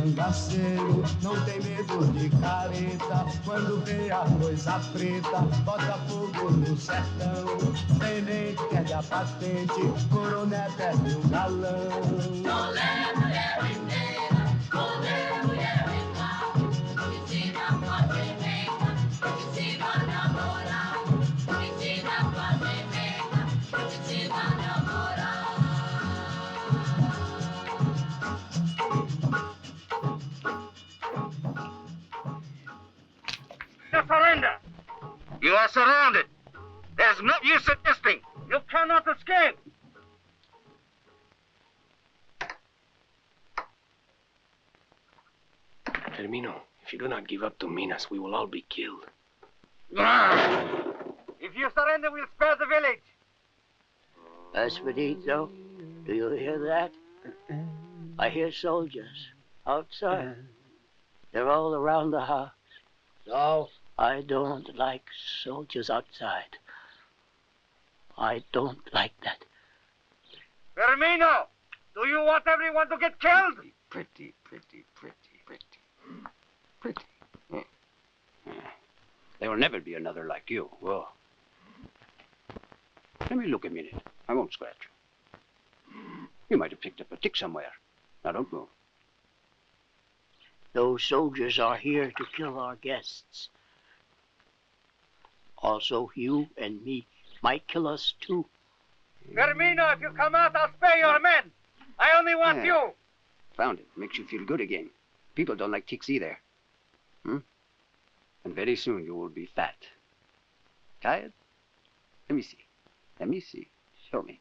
cangaceiro, não tem medo de careta. Quando vê a coisa preta, bota fogo no sertão. Tenente perde a patente, coronel perde o galão. Olé, mulher inteira, olé, mulher inteira, ensina a fazer meta, ensina a namorar, ensina a fazer meta, ensina a namorar. Surrender! You are surrounded. There's no use resisting. You cannot escape. Termino, if you do not give up to Minas, we will all be killed. If you surrender, we'll spare the village. Espedito, do you hear that? I hear soldiers outside. They're all around the house. So? I don't like soldiers outside. I don't like that. Firmino, do you want everyone to get killed? Pretty. There will never be another like you. Well, let me look a minute. I won't scratch you. You might have picked up a tick somewhere. Now don't move. Those soldiers are here to kill our guests. Also, you and me might kill us too. Firmino, if you come out, I'll spare your men. I only want you. Found it. Makes you feel good again. People don't like ticks either. And very soon you will be fat. Tired? Let me see. Show me.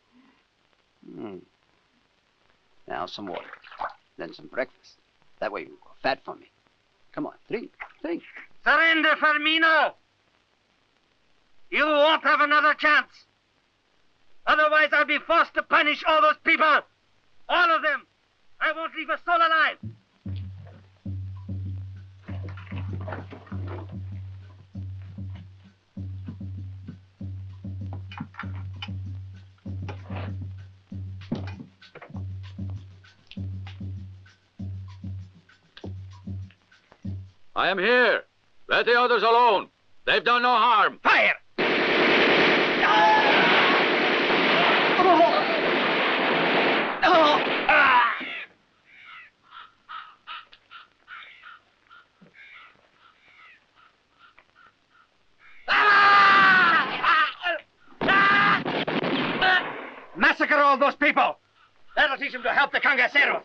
Now some water. Then some breakfast. That way you will go fat for me. Come on, drink. Surrender, Firmino. You won't have another chance. Otherwise, I'll be forced to punish all those people. All of them. I won't leave a soul alive. I am here. Let the others alone. They've done no harm. Fire! Massacre all those people. That'll teach them to help the Cangaceiros.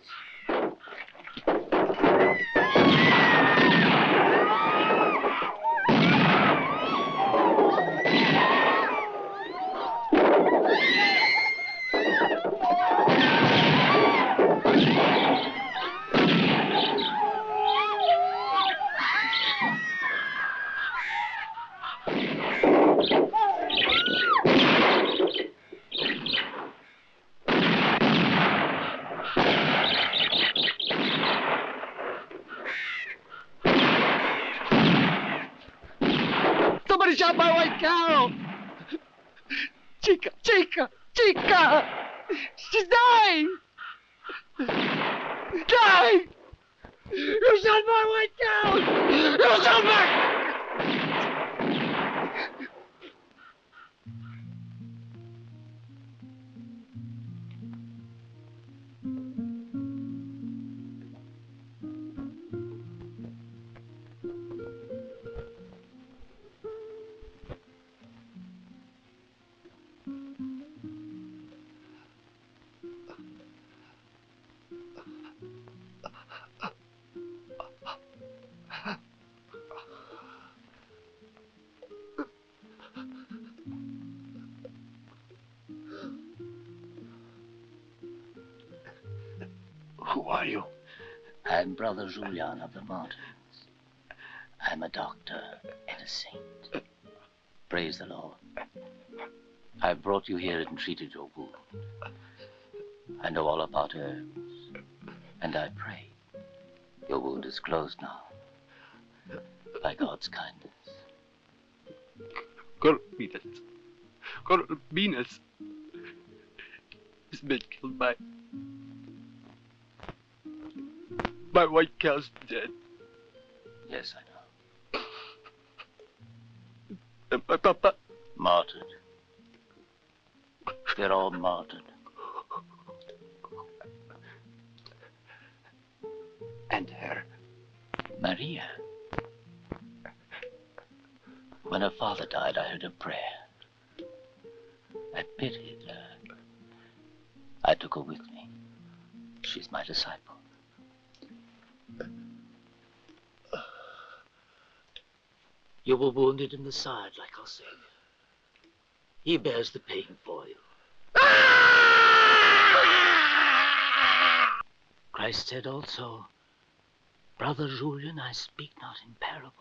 Somebody shot my white cow! Chica! She's dying! Dying! You shot my white cow! You shot my... Who are you? I'm Brother Julian of the mountains. I'm a doctor and a saint. Praise the Lord. I've brought you here and treated your wound. I know all about herbs, and I pray. Your wound is closed now, by God's kindness. Coronel Minas has been killed by My white cow's dead. Yes, I know. And my papa? Martyred. They're all martyred. And her? Maria. When her father died, I heard her prayer. I pitied her. I took her with me. She's my disciple. You were wounded in the side like our Savior. He bears the pain for you. Christ said also, Brother Julian, I speak not in parables.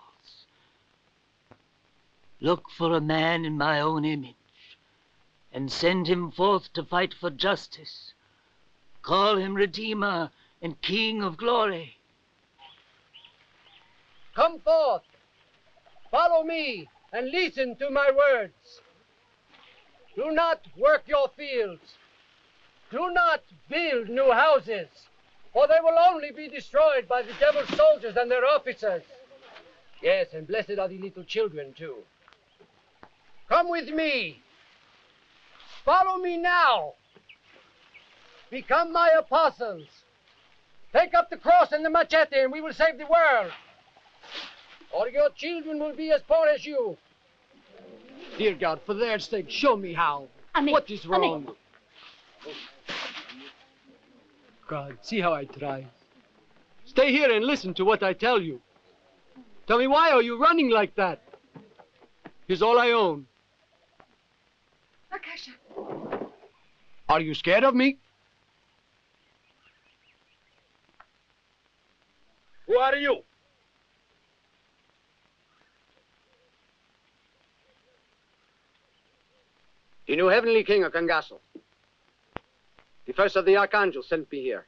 Look for a man in my own image, and send him forth to fight for justice. Call him Redeemer and King of glory. Come forth, follow me, and listen to my words. Do not work your fields. Do not build new houses, or they will only be destroyed by the devil's soldiers and their officers. Yes, and blessed are the little children, too. Come with me. Follow me now. Become my apostles. Take up the cross and the machete, and we will save the world. Or your children will be as poor as you. Dear God, for their sake, show me how. What is wrong? God, see how I try. Stay here and listen to what I tell you. Tell me, why are you running like that? Here's all I own. Akasha. Are you scared of me? Who are you? The new heavenly king of Cangaço. The first of the archangels sent me here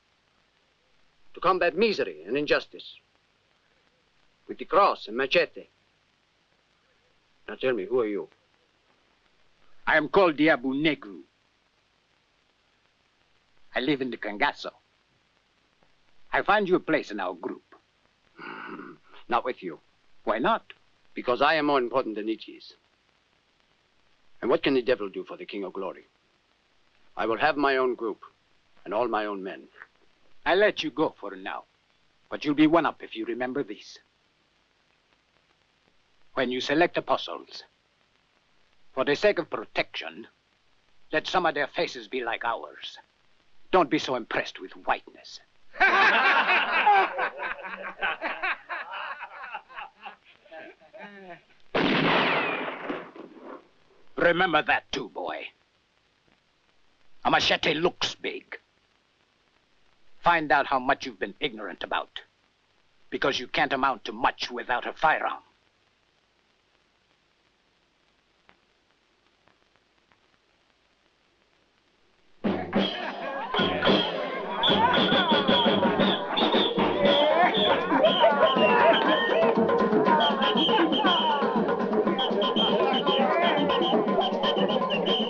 to combat misery and injustice with the cross and machete. Now tell me, who are you? I am called Diabu Negru. I live in the Cangaço. I find you a place in our group. Not with you. Why not? Because I am more important than it is. And what can the devil do for the King of Glory? I will have my own group and all my own men. I'll let you go for now. But you'll be one up if you remember this. When you select apostles, for the sake of protection, let some of their faces be like ours. Don't be so impressed with whiteness. Remember that too, boy. A machete looks big. Find out how much you've been ignorant about, because you can't amount to much without a firearm.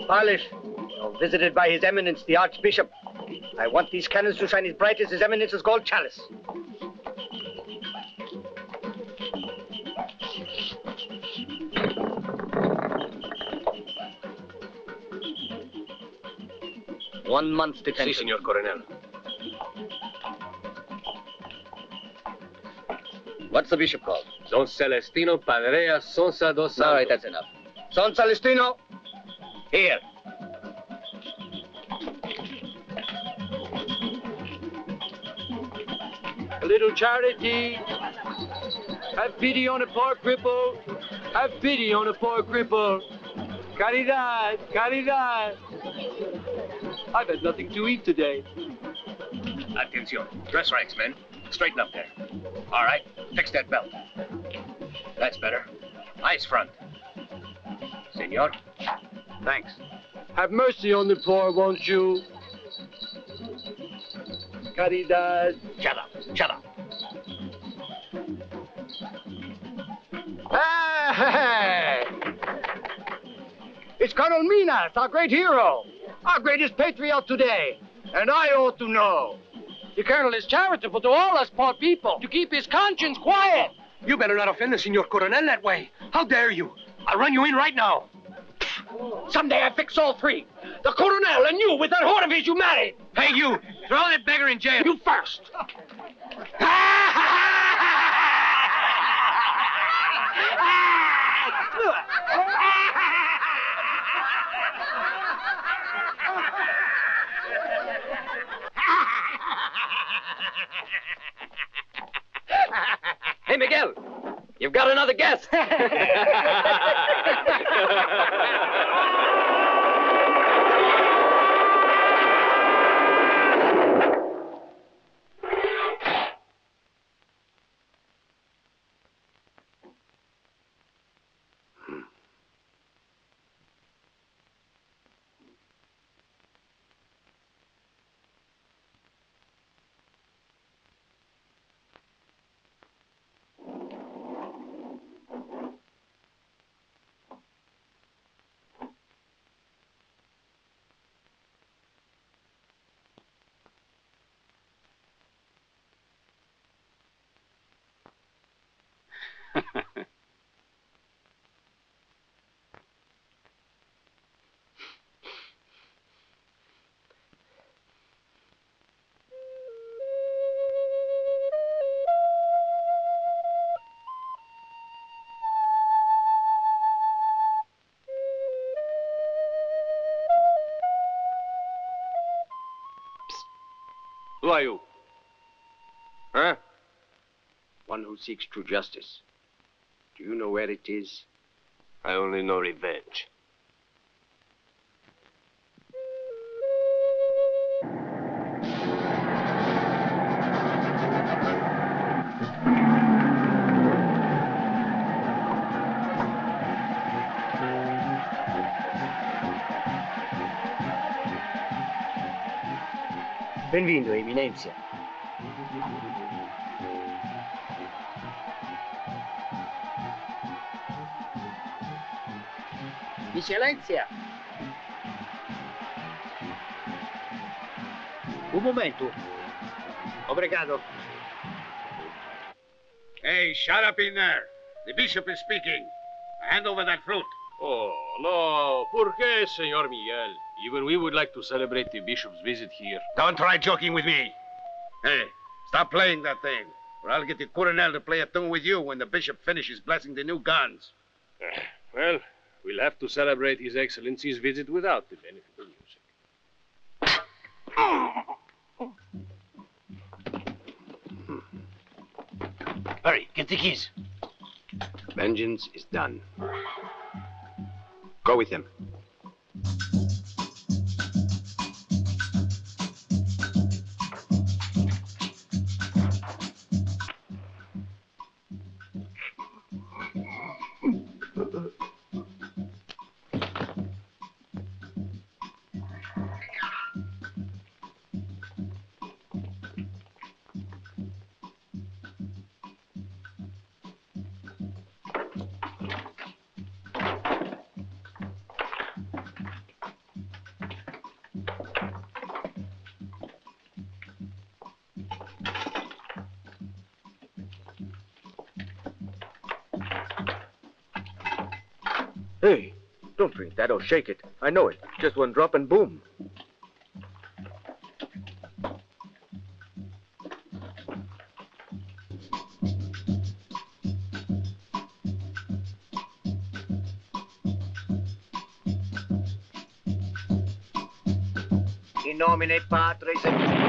Parlish, visited by His Eminence, the Archbishop. I want these cannons to shine as bright as His Eminence's gold chalice. One month's detention. Si, Senor Coronel. What's the bishop called? Don Celestino Padrea Sonsa dos Santos. All right, that's enough. Son Celestino, here. A little charity. Have pity on a poor cripple. Have pity on a poor cripple. Caridad, caridad. I've had nothing to eat today. Atención. Dress ranks, men. Straighten up there. All right, fix that belt. That's better. Eyes front. Senor. Thanks. Have mercy on the poor, won't you? Caridad. Shut up. Shut up. Hey! It's Colonel Minas, our great hero, our greatest patriot today. And I ought to know. The colonel is charitable to all us poor people, to keep his conscience quiet. You better not offend the Senor Coronel that way. How dare you? I'll run you in right now. Someday I fix all three. The colonel and you with that whore of his you married. Hey, you! Throw that beggar in jail. You first. Hey, Miguel, you've got another guest. Who are you? Huh? One who seeks true justice. Do you know where it is? I only know revenge. Benvenuto, Eminencia. Eccellenza. Un momento. Obrigado. Hey, shut up in there. The bishop is speaking. Hand over that fruit. Oh, no. ¿Por qué, Señor Miguel? Even we would like to celebrate the bishop's visit here. Don't try joking with me. Hey, stop playing that thing, or I'll get the Coronel to play a tune with you when the bishop finishes blessing the new guns. Well, we'll have to celebrate His Excellency's visit without the benefit of music. Hurry, get the keys. Vengeance is done. Go with him. Hey, don't drink that or shake it. I know it. Just one drop and boom. In nomine Patris et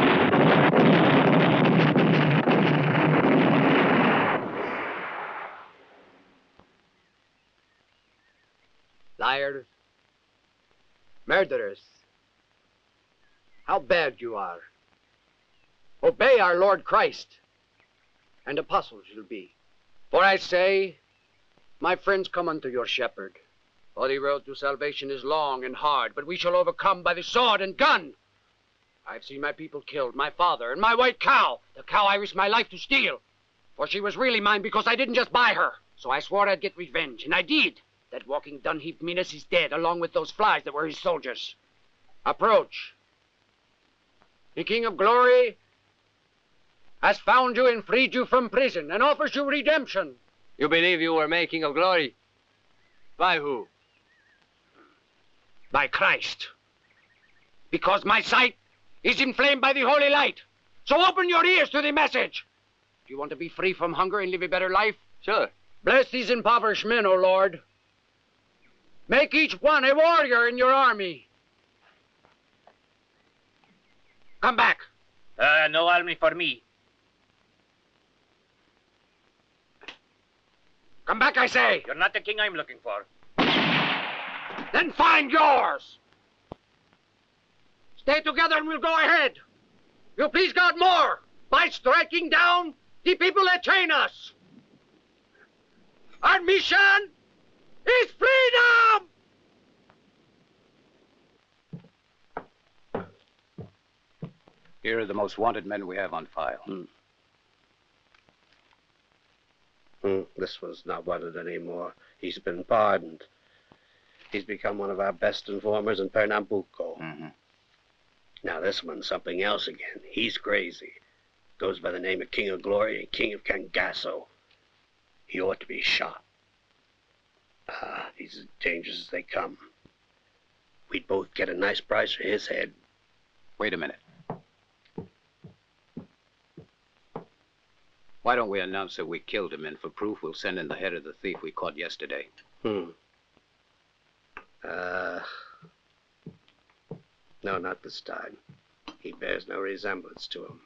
Liars, murderers, how bad you are. Obey our Lord Christ, and apostles you'll be. For I say, my friends, come unto your shepherd. For the road to salvation is long and hard, but we shall overcome by the sword and gun. I've seen my people killed, my father and my white cow, the cow I risked my life to steal. For she was really mine because I didn't just buy her. So I swore I'd get revenge, and I did. That walking dung-heap menace is dead, along with those flies that were his soldiers. Approach. The King of Glory has found you and freed you from prison and offers you redemption. You believe you were making of glory? By who? By Christ. Because my sight is inflamed by the holy light. So open your ears to the message. Do you want to be free from hunger and live a better life? Sure. Bless these impoverished men, O Lord. Make each one a warrior in your army. Come back. No army for me. Come back, I say. You're not the king I'm looking for. Then find yours. Stay together and we'll go ahead. You please God more by striking down the people that chain us. Our mission is freedom! Here are the most wanted men we have on file. This one's not wanted anymore. He's been pardoned. He's become one of our best informers in Pernambuco. Now this one's something else again. He's crazy. Goes by the name of King of Glory and King of Cangaço. He ought to be shot. He's as dangerous as they come. We'd both get a nice price for his head. Wait a minute. Why don't we announce that we killed him, and for proof we'll send in the head of the thief we caught yesterday? No, not this time. He bears no resemblance to him.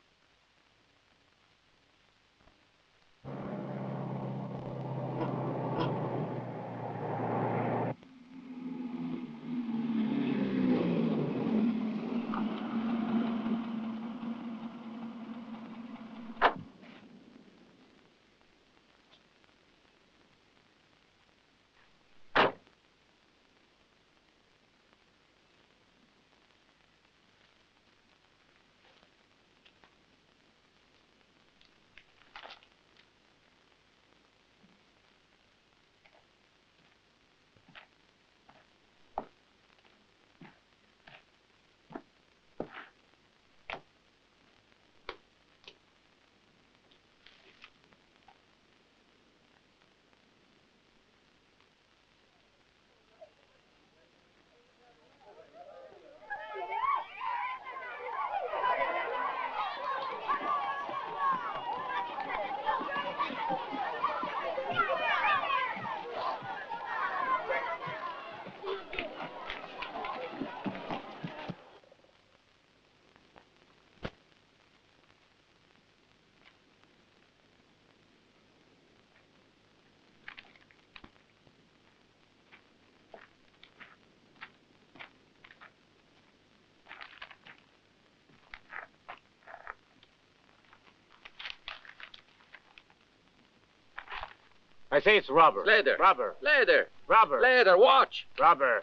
I say it's robber. Later. Robber. Later. Robber. Later, watch. Robber.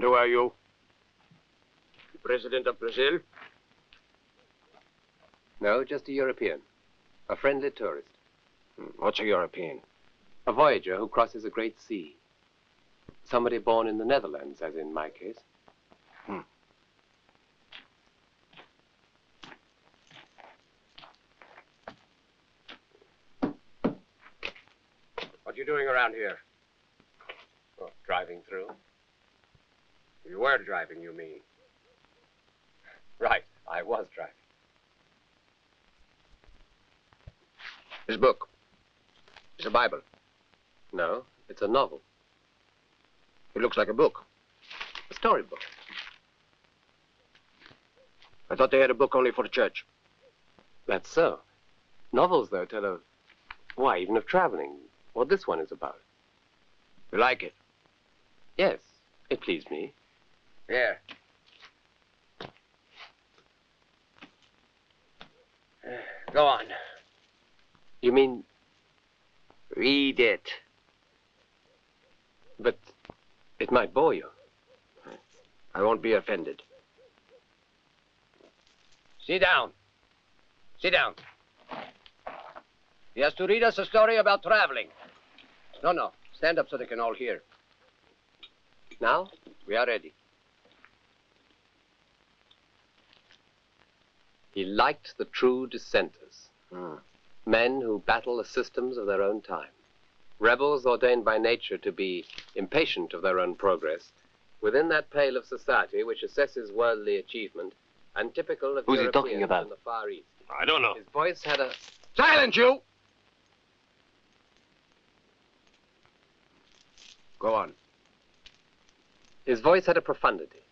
who are you? The President of Brazil? No, just a European. A friendly tourist. What's a European? A voyager who crosses a great sea. Somebody born in the Netherlands, as in my case. What are you doing around here? Oh, driving through. You were driving, you mean? Right, I was driving. This book. It's a Bible. No, it's a novel. It looks like a book. A storybook. I thought they had a book only for the church. That's so. Novels, though, tell of... Why, even of traveling. What this one is about. You like it? Yes, it pleased me. Here. Go on. You mean... Read it. But it might bore you. I won't be offended. Sit down. Sit down. He has to read us a story about traveling. No. Stand up so they can all hear. Now? We are ready. He liked the true dissenters. Men who battle the systems of their own time. Rebels ordained by nature to be impatient of their own progress, within that pale of society which assesses worldly achievement, and typical of Who's he Europeans talking about? in the Far East. I don't know. His voice had a... Silence, you! Go on. His voice had a profundity,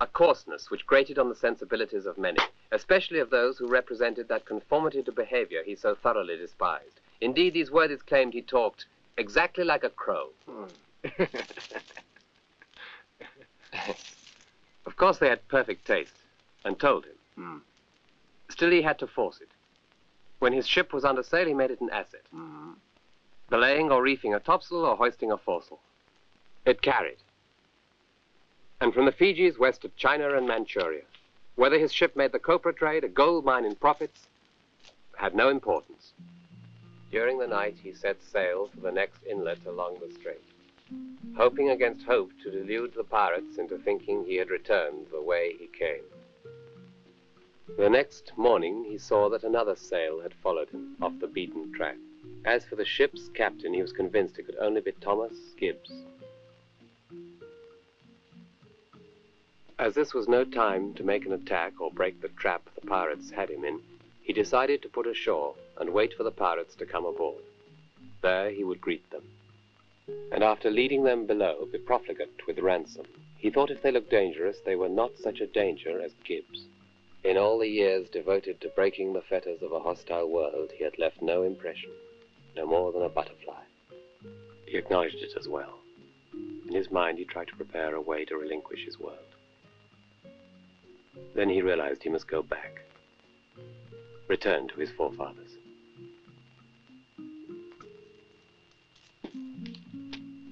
a coarseness which grated on the sensibilities of many, especially of those who represented that conformity to behavior he so thoroughly despised. Indeed, these worthies claimed he talked exactly like a crow. Of course, they had perfect taste, and told him. Still, he had to force it. When his ship was under sail, he made it an asset. Belaying or reefing a topsail or hoisting a foresail. It carried. And from the Fijis west to China and Manchuria, whether his ship made the copra trade, a gold mine in profits, had no importance. During the night, he set sail for the next inlet along the strait, hoping against hope to delude the pirates into thinking he had returned the way he came. The next morning, he saw that another sail had followed him off the beaten track. As for the ship's captain, he was convinced it could only be Thomas Gibbs. As this was no time to make an attack or break the trap the pirates had him in, he decided to put ashore and wait for the pirates to come aboard. There he would greet them. And after leading them below, be profligate with ransom, he thought if they looked dangerous, they were not such a danger as Gibbs. In all the years devoted to breaking the fetters of a hostile world, he had left no impression, no more than a butterfly. He acknowledged it as well. In his mind, he tried to prepare a way to relinquish his world. Then he realized he must go back, return to his forefathers.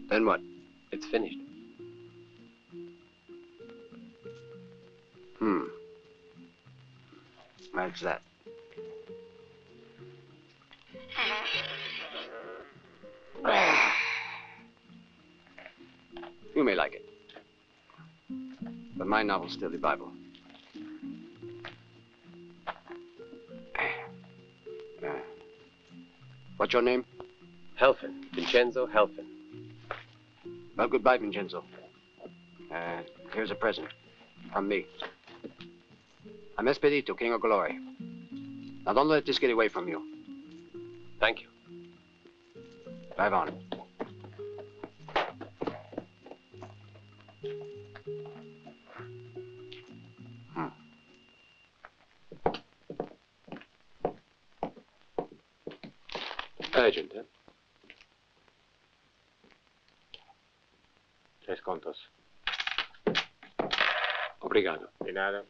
Then what? It's finished. What's that? You may like it. But my novel's still the Bible. What's your name? Helfen. Vincenzo Helfen. Well, goodbye, Vincenzo. Here's a present from me. I'm Expedito, King of Glory. Now, don't let this get away from you. Thank you. Drive on. Urgent, eh? 3 contos. Obrigado. De nada.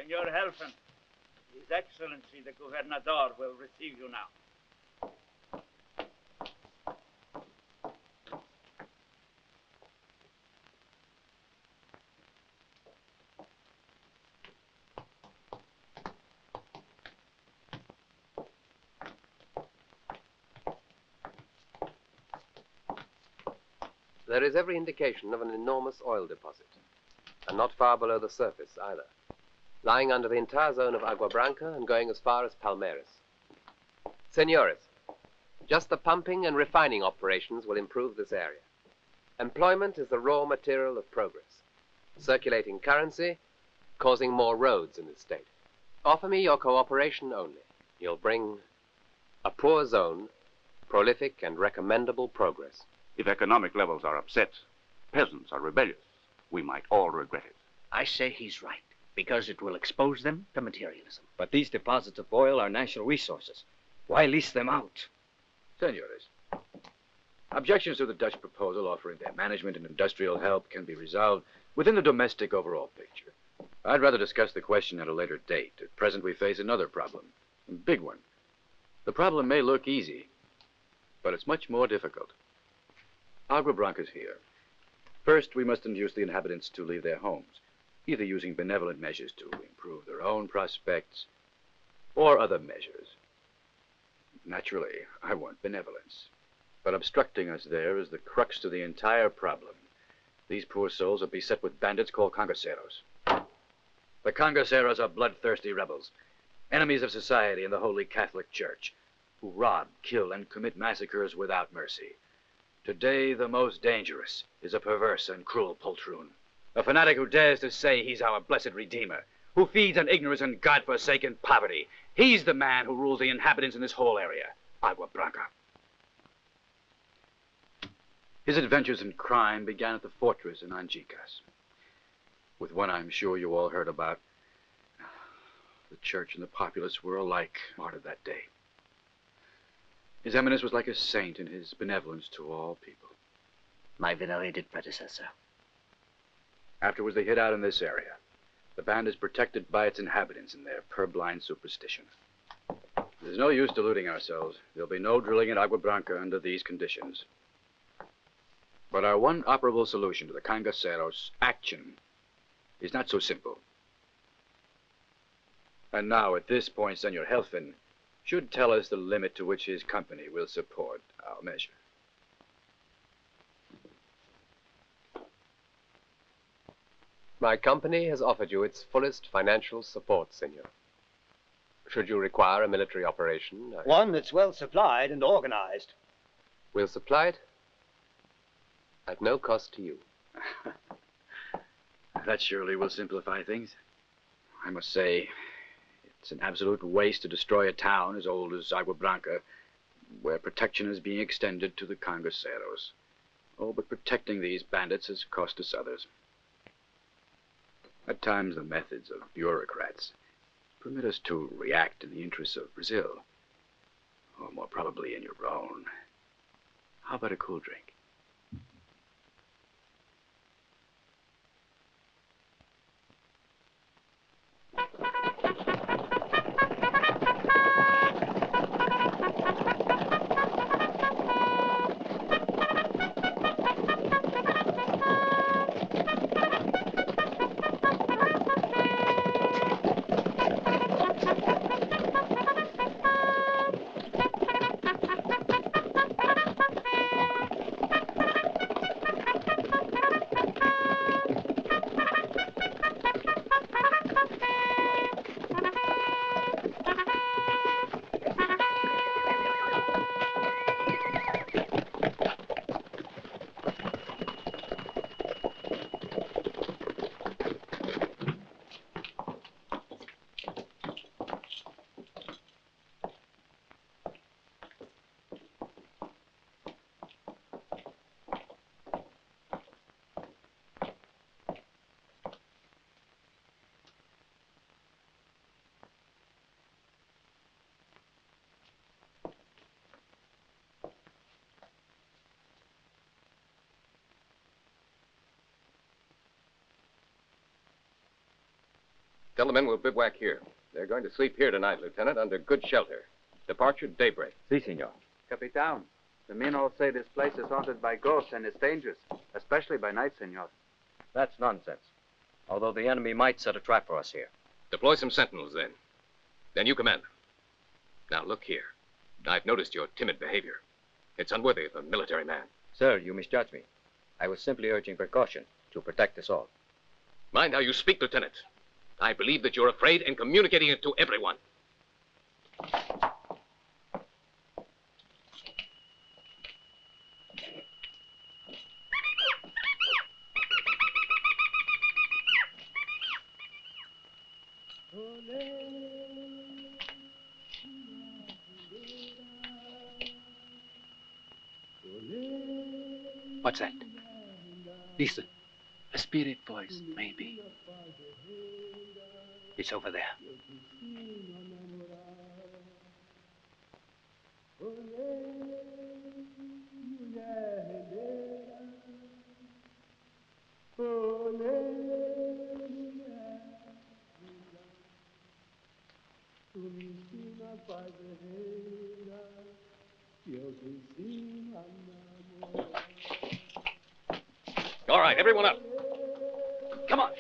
Senor Helfen, His Excellency the Gobernador will receive you now. There is every indication of an enormous oil deposit, and not far below the surface either, lying under the entire zone of Agua Branca and going as far as Palmares. Senores, just the pumping and refining operations will improve this area. Employment is the raw material of progress, circulating currency, causing more roads in this state. Offer me your cooperation only. You'll bring a poor zone, prolific and recommendable progress. If economic levels are upset, peasants are rebellious, we might all regret it. I say he's right, because it will expose them to materialism. But these deposits of oil are national resources. Why lease them out? Senores, objections to the Dutch proposal offering their management and industrial help can be resolved within the domestic overall picture. I'd rather discuss the question at a later date. At present, we face another problem, a big one. The problem may look easy, but it's much more difficult. Agua Branca's here. First, we must induce the inhabitants to leave their homes, either using benevolent measures to improve their own prospects, or other measures. Naturally, I want benevolence. But obstructing us there is the crux to the entire problem. These poor souls are beset with bandits called Cangaceiros. The Cangaceiros are bloodthirsty rebels, enemies of society and the Holy Catholic Church, who rob, kill, and commit massacres without mercy. Today, the most dangerous is a perverse and cruel poltroon, a fanatic who dares to say he's our blessed Redeemer, who feeds on ignorance and God-forsaken poverty. He's the man who rules the inhabitants in this whole area, Agua Branca. His adventures in crime began at the fortress in Angicas, with one I'm sure you all heard about. The church and the populace were alike martyred that day. His Eminence was like a saint in his benevolence to all people. My venerated predecessor. Afterwards, they hid out in this area. The band is protected by its inhabitants in their purblind superstition. There's no use deluding ourselves. There'll be no drilling at Agua Branca under these conditions. But our one operable solution to the Cangaceiros' action is not so simple. And now, at this point, Senor Helfen should tell us the limit to which his company will support our measure. My company has offered you its fullest financial support, senor. Should you require a military operation, One that's well supplied and organized. We'll supply it at no cost to you. That surely will simplify things. I must say, it's an absolute waste to destroy a town as old as Agua Branca, where protection is being extended to the Cangaceiros. Oh, but protecting these bandits has cost us others. At times, the methods of bureaucrats permit us to react in the interests of Brazil, or more probably in your own. How about a cool drink? Tell the men we'll bivouac here. They're going to sleep here tonight, Lieutenant, under good shelter. Departure daybreak. Si, senor. Capitan, the men all say this place is haunted by ghosts and it's dangerous, especially by night, senor. That's nonsense. Although the enemy might set a trap for us here. Deploy some sentinels, then. Then you command them. Now, look here. I've noticed your timid behavior. It's unworthy of a military man. Sir, you misjudge me. I was simply urging precaution to protect us all. Mind how you speak, Lieutenant. I believe that you're afraid and communicating it to everyone. What's that? Listen. A spirit voice, maybe. It's over there. All right, everyone up. Come on.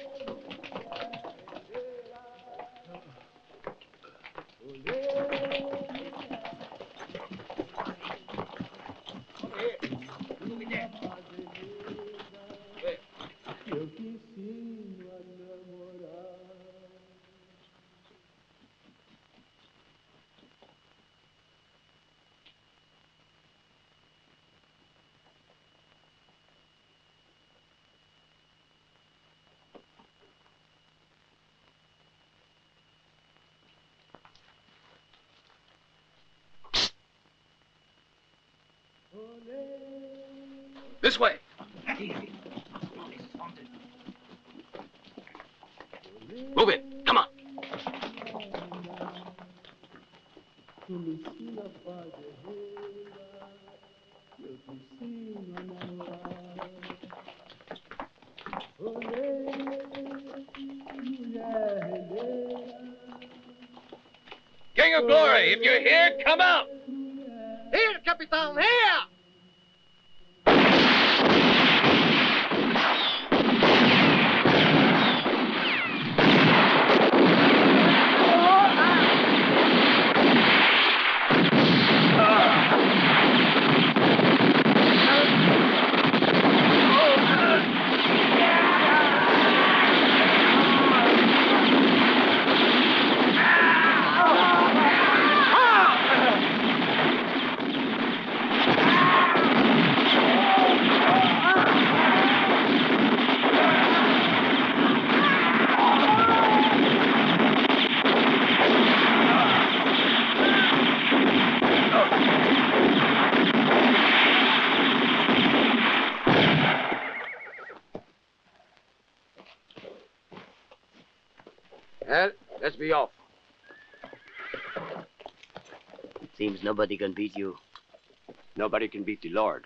This way. Move in. Come on. King of Glory, if you're here, come out. Here, Capitan, here! Well, let's be off. Seems nobody can beat you. Nobody can beat the Lord.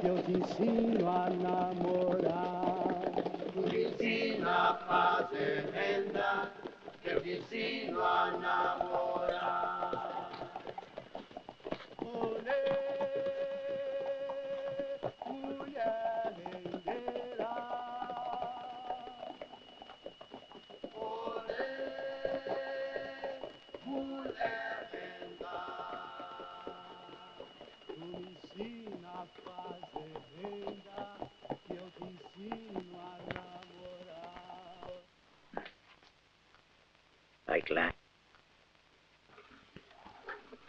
Eu te ensino a namorar. Tu me ensina a fazer renda, eu te ensino a namorar. Olê, mulher rendeira. Olê, mulher renda. Tu me ensina a fazer renda, que eu te ensino a namorar. Like that.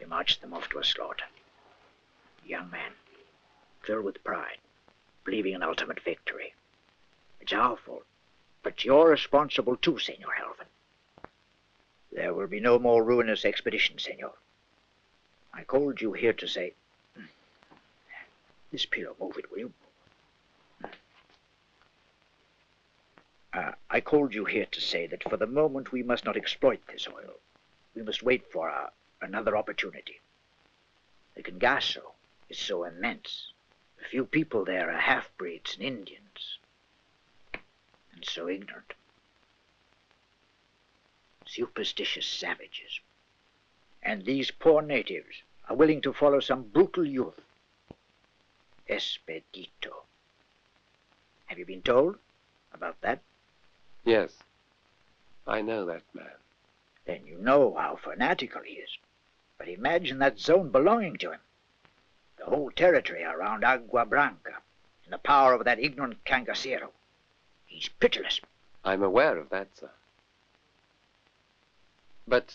We marched them off to a slaughter. Young men, filled with pride, believing in ultimate victory. It's our fault, but you're responsible too, Senor Helven. There will be no more ruinous expeditions, Senor. I called you here to say... This pillow, move it, will you? I called you here to say that for the moment we must not exploit this oil. We must wait for another opportunity. The Cangaço is so immense. The few people there are half-breeds and Indians, and so ignorant. Superstitious savages. And these poor natives are willing to follow some brutal youth. Expedito. Have you been told about that? Yes, I know that man. Then you know how fanatical he is. But imagine that zone belonging to him. The whole territory around Agua Branca, in the power of that ignorant Cangaceiro. He's pitiless. I'm aware of that, sir. But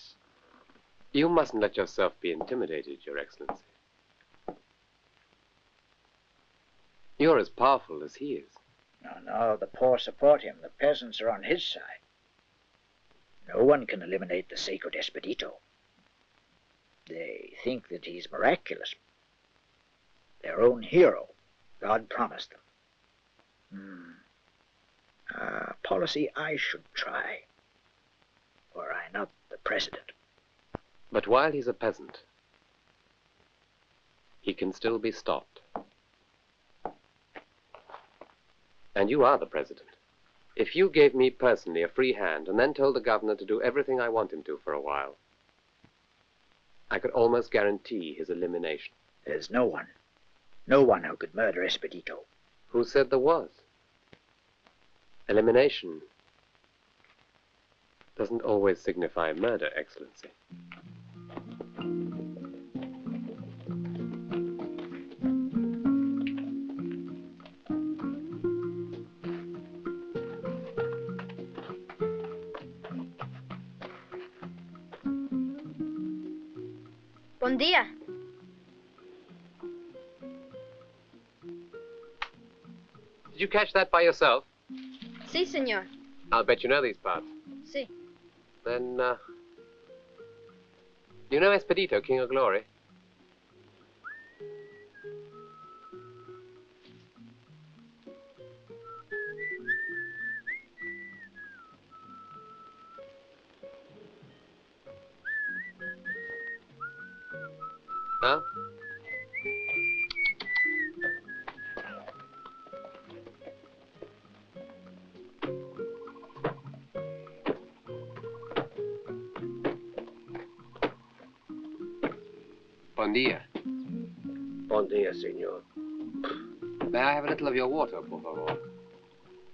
you mustn't let yourself be intimidated, Your Excellency. You're as powerful as he is. No, the poor support him. The peasants are on his side. No one can eliminate the sacred Expedito. They think that he's miraculous. Their own hero. God promised them. Policy I should try. Were I not the president. But while he's a peasant, he can still be stopped. And you are the president. If you gave me personally a free hand and then told the governor to do everything I want him to for a while, I could almost guarantee his elimination. There's no one who could murder Expedito. Who said there was? Elimination doesn't always signify murder, Excellency. Bom dia. Did you catch that by yourself? Si, senor. I'll bet you know these parts. Si. Then, you know Expedito, King of Glory? Huh? Bon dia. Bon dia, senor. May I have a little of your water, por favor?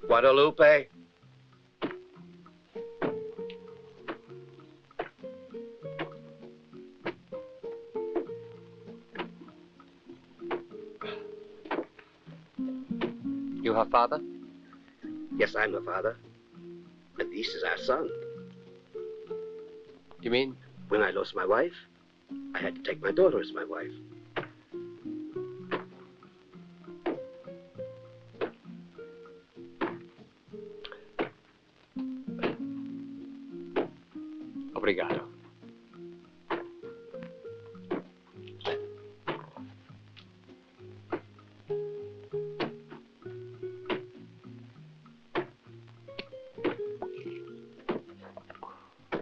Guadalupe? You her father? Yes, I'm her father. And this is our son. You mean? When I lost my wife, I had to take my daughter as my wife. Obrigado.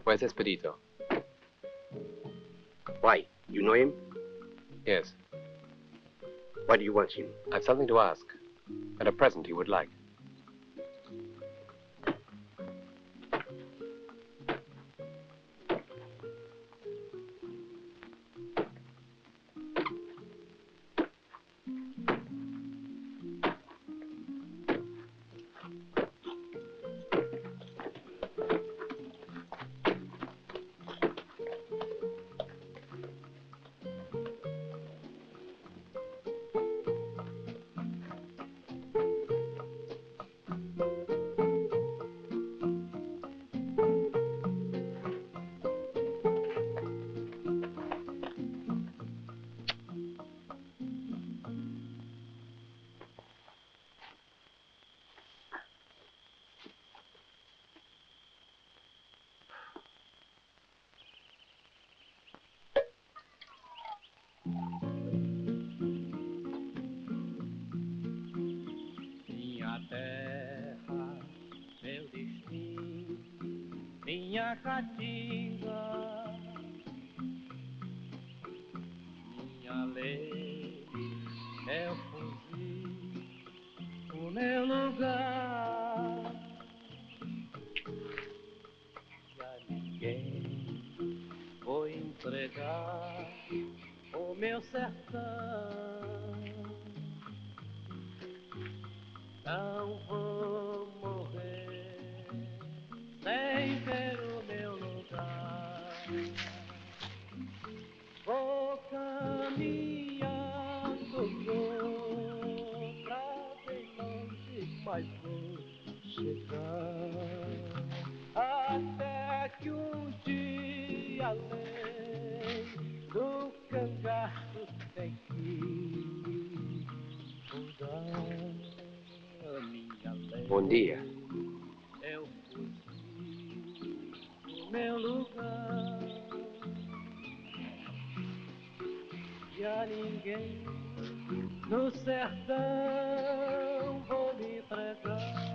Where's Expedito? Why? You know him? Yes. Why do you want him? I've something to ask, and a present he would like. minha caatinga, minha lei, meu fuzil, o meu lugar. Já ninguém vou entregar o meu sertão. Não vou morrer sem ver o meu lugar. Vou caminhando, vou pra bem longe, mas vou chegar até que um dia a lei do cangaço tem que mudar. Bom dia. Eu fugi do meu lugar. E a ninguém no sertão vou me entregar.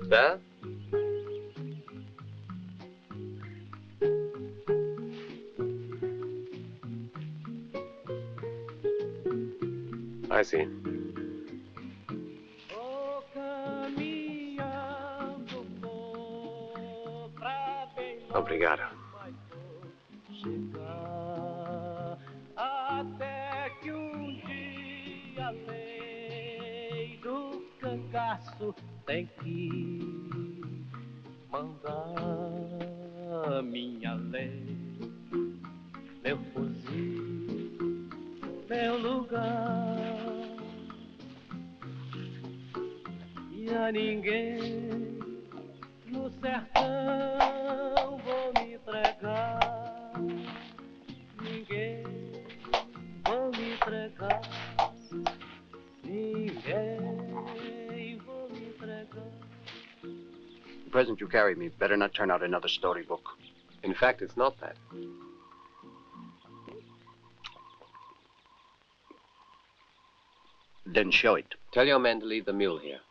There? I see. Obrigado. Até que um dia a lei do cangaço tem que mandar minha lei, meu fuzil, meu lugar. E a ninguém no sertão vou me entregar. Ninguém vou me entregar. Ninguém vou me entregar. The present you carry me better not turn out another storybook. In fact, it's not that. Then show it. Tell your men to leave the mule here.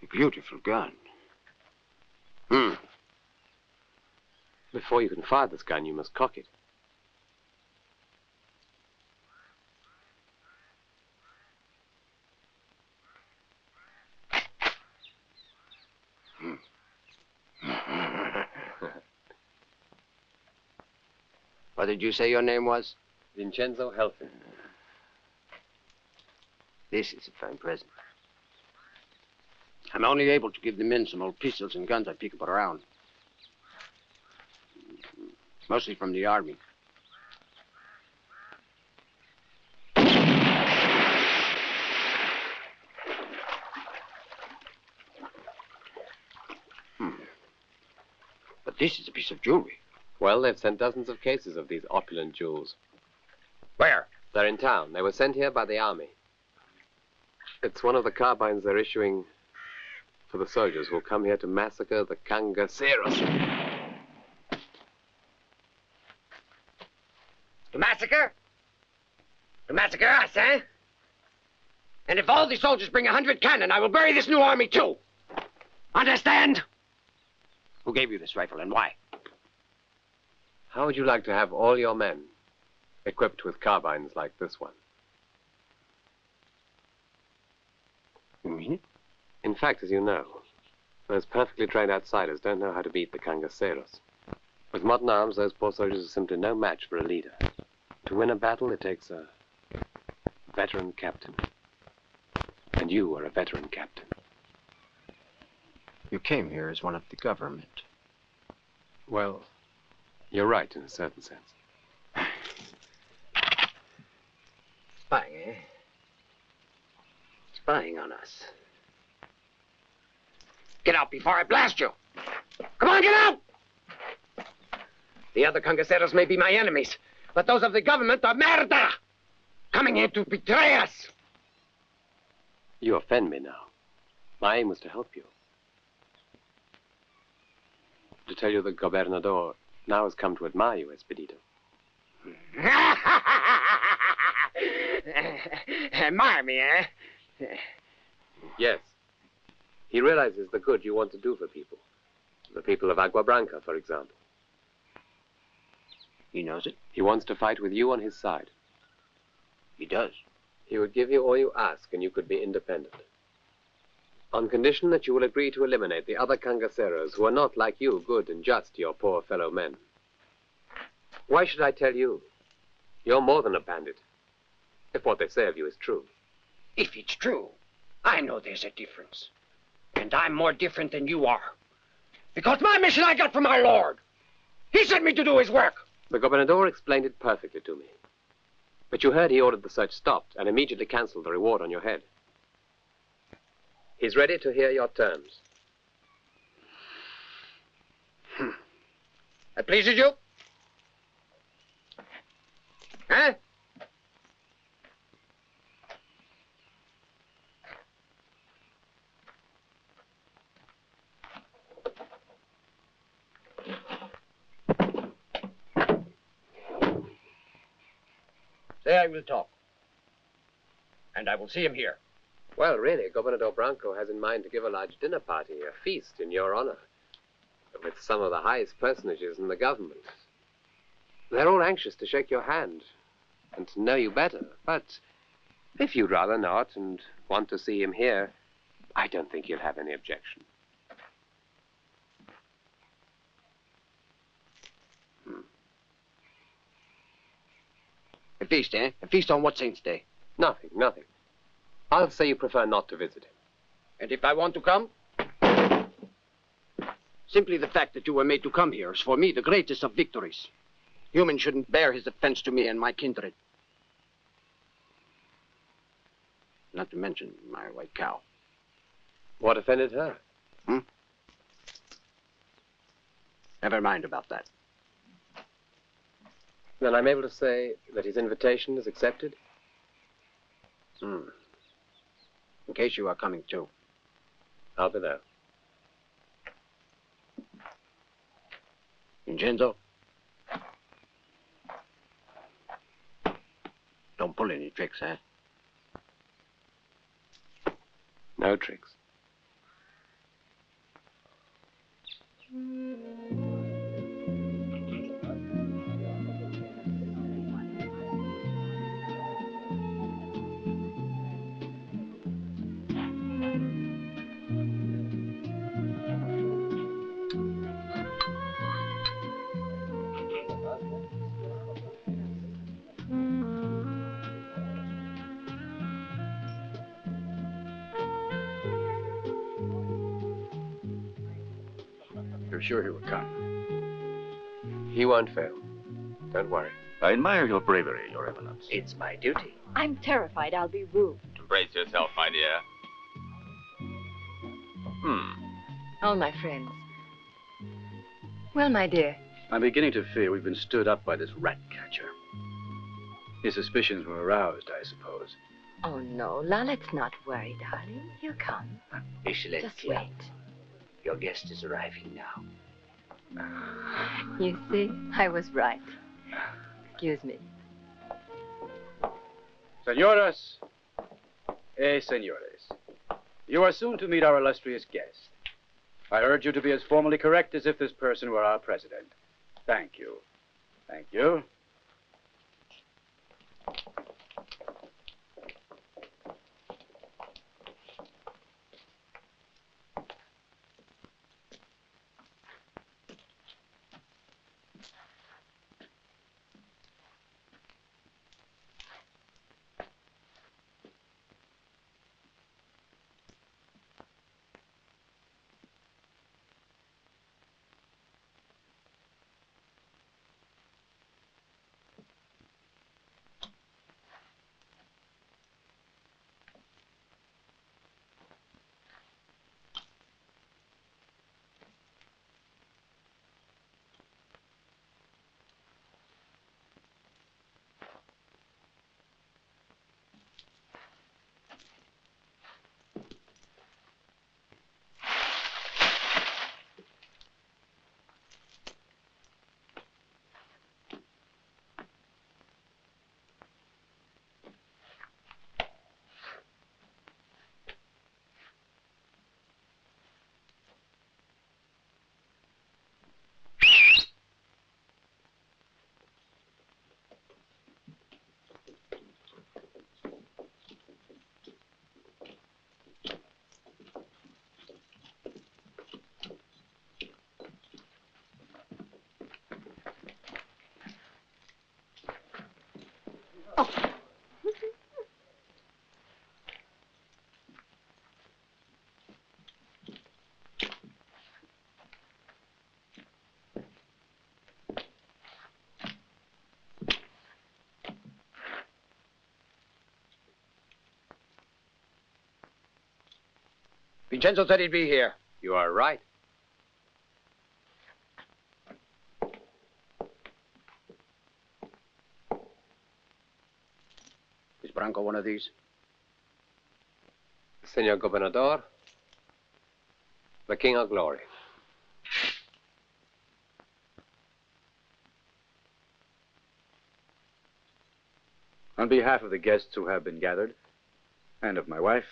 A beautiful gun. Before you can fire this gun, you must cock it. What did you say your name was? Vincenzo Helfin. This is a fine present. I'm only able to give the men some old pistols and guns I pick up around. Mostly from the army. But this is a piece of jewelry. Well, they've sent dozens of cases of these opulent jewels. Where? They're in town. They were sent here by the army. It's one of the carbines they're issuing for the soldiers who will come here to massacre the Cangaceiro. To massacre? To massacre us, eh? And if all the soldiers bring 100 cannon, I will bury this new army too. Understand? Who gave you this rifle and why? How would you like to have all your men equipped with carbines like this one? You mean it? In fact, as you know, those perfectly trained outsiders don't know how to beat the Cangaceiros. With modern arms, those poor soldiers are simply no match for a leader. To win a battle, it takes a Veteran captain. And you are a veteran captain. You came here as one of the government. Well, you're right in a certain sense. Spying, eh? Spying on us. Get out before I blast you! Come on, get out! The other cangaceiros may be my enemies, but those of the government are merda! Coming here to betray us! You offend me now. My aim was to help you. To tell you the gobernador now has come to admire you, Expedito. Admire me, eh? Yes. He realizes the good you want to do for people. The people of Agua Branca, for example. He knows it? He wants to fight with you on his side. He does. He would give you all you ask, and you could be independent. On condition that you will agree to eliminate the other cangaceros who are not, like you, good and just to your poor fellow men. Why should I tell you? You're more than a bandit, if what they say of you is true. If it's true, I know there's a difference. And I'm more different than you are. Because my mission I got from my lord. He sent me to do his work. The gobernador explained it perfectly to me. But you heard he ordered the search stopped and immediately canceled the reward on your head. He's ready to hear your terms. That pleases you? Huh? Say I will talk. And I will see him here. Well, really, Gobernador Branco has in mind to give a large dinner party, a feast in your honor, with some of the highest personages in the government. They're all anxious to shake your hand and to know you better, but if you'd rather not and want to see him here, I don't think you'll have any objection. A feast, eh? A feast on what saint's day? Nothing, nothing. I'll say you prefer not to visit him. And if I want to come? Simply the fact that you were made to come here is for me the greatest of victories. Humans shouldn't bear his offense to me and my kindred. Not to mention my white cow. What offended her? Never mind about that. Then I'm able to say that his invitation is accepted? In case you are coming too. I'll be there. Vincenzo? Don't pull any tricks, eh? No tricks. You're sure he will come? He won't fail. Don't worry. I admire your bravery, Your Eminence. It's my duty. I'm terrified I'll be rude. Brace yourself, my dear. All my friends. Well, my dear. I'm beginning to fear we've been stood up by this rat catcher. His suspicions were aroused, I suppose. Oh, no, La, let's not worry, darling. He'll come. Excellentia. Just wait. Your guest is arriving now. You see, I was right. Excuse me. Senoras, senores, you are soon to meet our illustrious guest. I urge you to be as formally correct as if this person were our president. Thank you. Thank you. Vincenzo said he'd be here. You are right. Is Branco one of these? Senor Gobernador, the King of Glory. On behalf of the guests who have been gathered, and of my wife,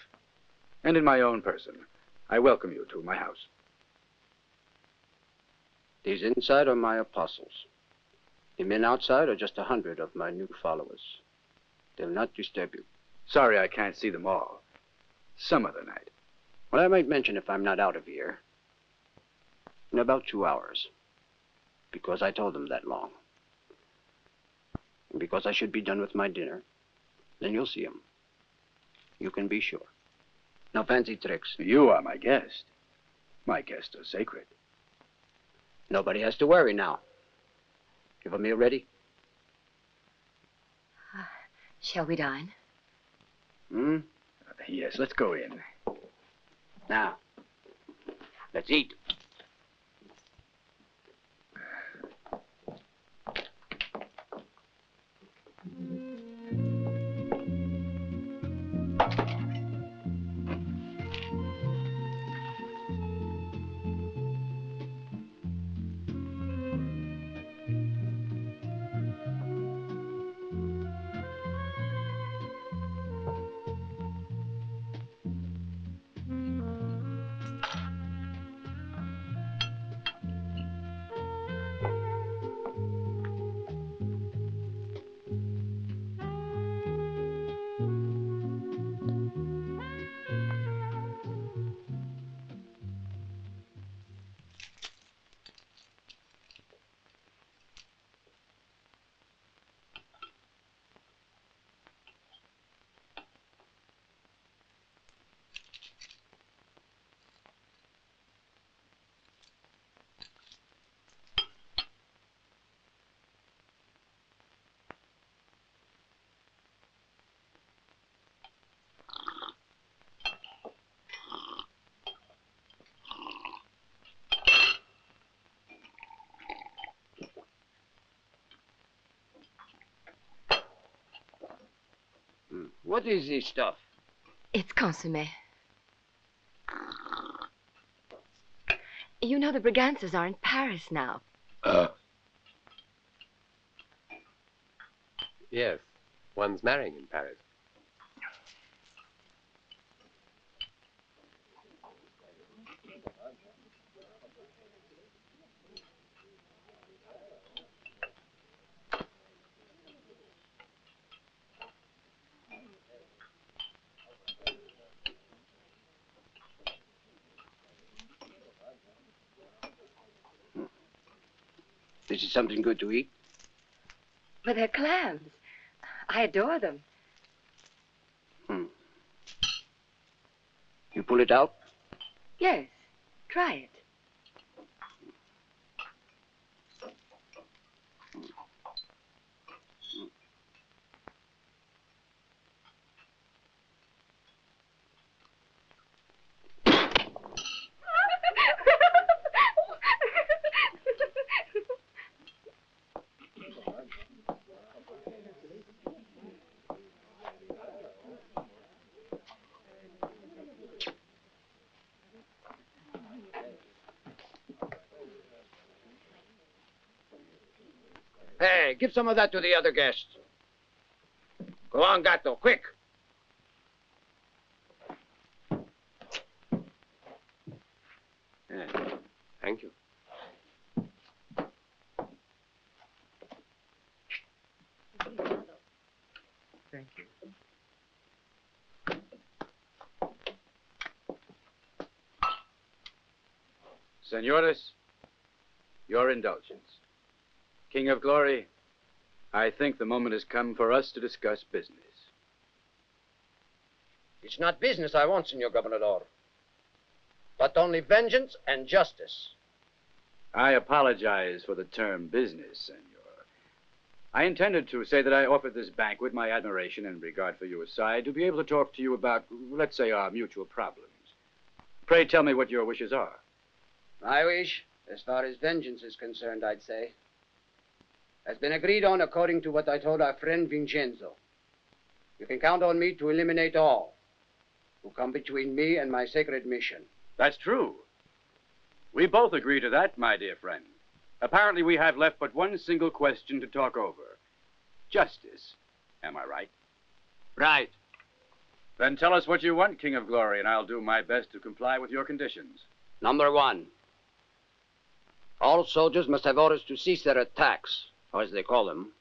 and in my own person, I welcome you to my house. These inside are my apostles. The men outside are just 100 of my new followers. They'll not disturb you. Sorry I can't see them all. Some other night. Well, I might mention if I'm not out of here. In about 2 hours. Because I told them that long. And because I should be done with my dinner. Then you'll see them. You can be sure. No fancy tricks. You are my guest. My guests are sacred. Nobody has to worry now. Have a meal ready? Shall we dine? Yes, let's go in. Now, let's eat. What is this stuff? It's consommé. You know the Braganzas are in Paris now. Yes, one's marrying in Paris. This is something good to eat? But they're clams. I adore them. You pull it out? Yes, try it. Hey, give some of that to the other guests. Go on, Gato, quick. Thank you. Thank you. Senores, your indulgence. King of Glory, I think the moment has come for us to discuss business. It's not business I want, Senor Gobernador, but only vengeance and justice. I apologize for the term business, senor. I intended to say that I offered this banquet my admiration and regard for you aside to be able to talk to you about, let's say, our mutual problems. Pray tell me what your wishes are. My wish, as far as vengeance is concerned, I'd say, has been agreed on according to what I told our friend Vincenzo. You can count on me to eliminate all who come between me and my sacred mission. That's true. We both agree to that, my dear friend. Apparently, we have left but one single question to talk over. Justice. Am I right? Right. Then tell us what you want, King of Glory, and I'll do my best to comply with your conditions. Number one, all soldiers must have orders to cease their attacks, or as they call them,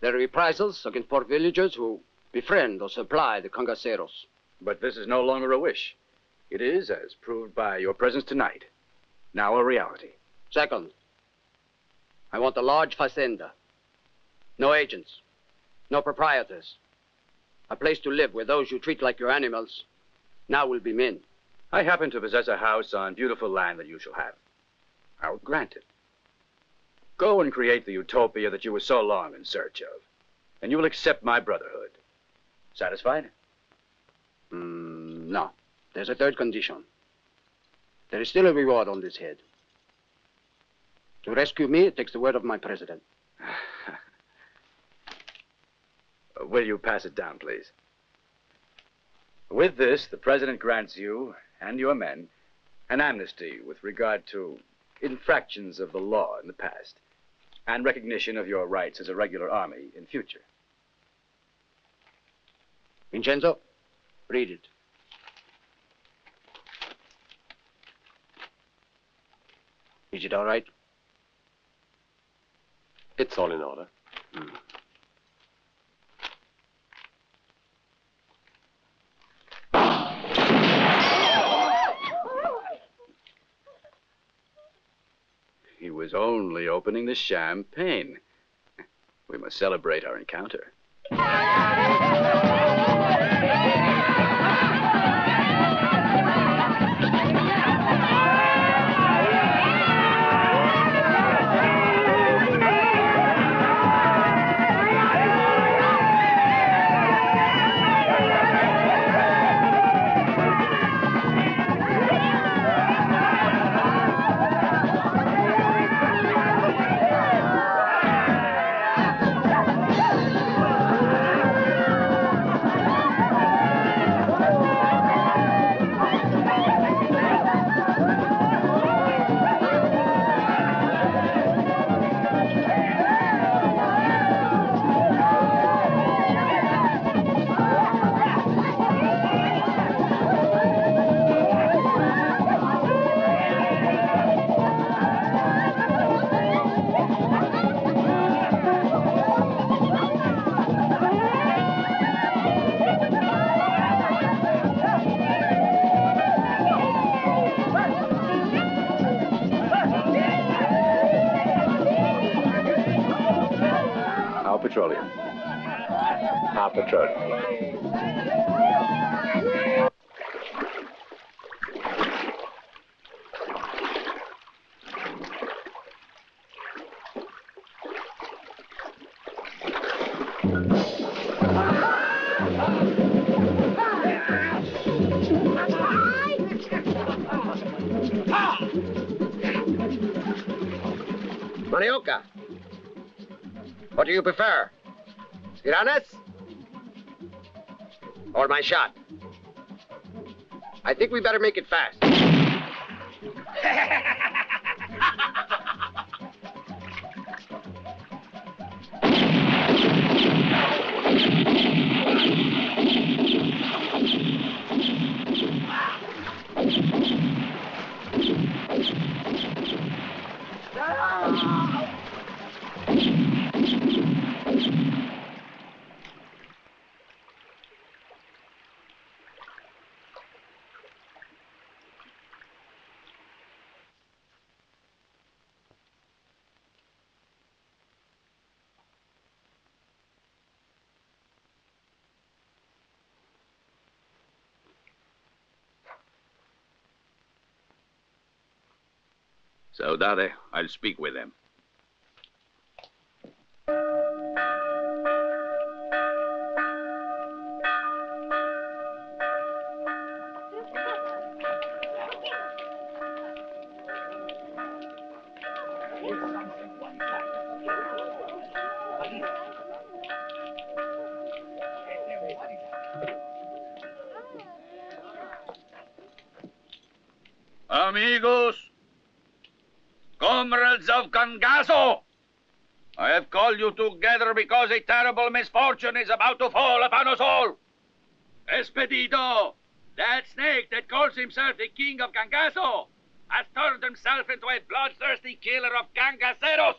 their reprisals against poor villagers who befriend or supply the Cangaceiros. But this is no longer a wish. It is, as proved by your presence tonight, now a reality. Second, I want a large fazenda. No agents, no proprietors. A place to live where those you treat like your animals now will be men. I happen to possess a house on beautiful land that you shall have. I'll grant it. Go and create the utopia that you were so long in search of, and you will accept my brotherhood. Satisfied? No. There's a third condition. There is still a reward on this head. To rescue me, it takes the word of my president. Will you pass it down, please? With this, the president grants you and your men an amnesty with regard to infractions of the law in the past and recognition of your rights as a regular army in future. Vincenzo, read it. Is it all right? It's all in order. He was only opening the champagne. We must celebrate our encounter. Petroleum. Our petroleum. Manioka, what do you prefer? Tiranas? Or my shot? I think we better make it fast. Saudade, I'll speak with them. Amigos, comrades of Cangaço, I have called you together because a terrible misfortune is about to fall upon us all. Expedito, that snake that calls himself the king of Cangaço, has turned himself into a bloodthirsty killer of Cangaceiros.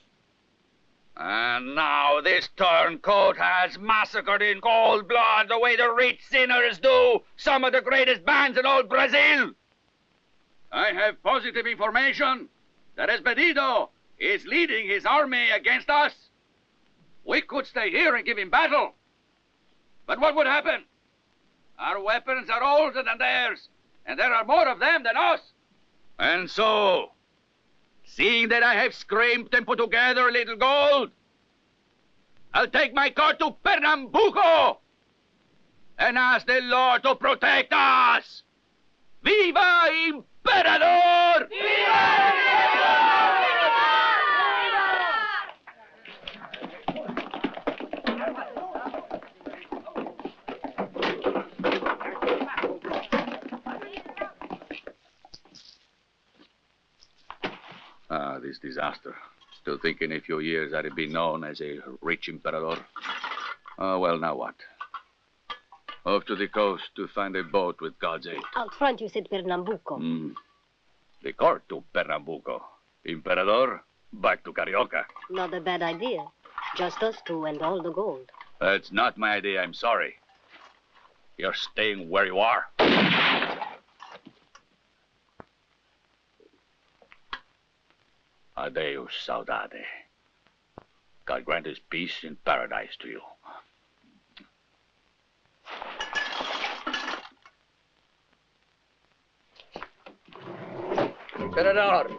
And now this turncoat has massacred in cold blood the way the rich sinners do some of the greatest bands in all Brazil. I have positive information that Expedito is leading his army against us. We could stay here and give him battle. But what would happen? Our weapons are older than theirs, and there are more of them than us. And so, seeing that I have scraped and put together a little gold, I'll take my cart to Pernambuco and ask the Lord to protect us. Viva Imperador! This disaster. Still thinking in a few years I'd be known as a rich emperador. Well, now what? Off to the coast to find a boat with God's aid. Out front you said Pernambuco. The court to Pernambuco. Emperador, back to Carioca. Not a bad idea. Just us two and all the gold. That's not my idea, I'm sorry. You're staying where you are. Adeus, saudade. God grant his peace in paradise to you. Emperador,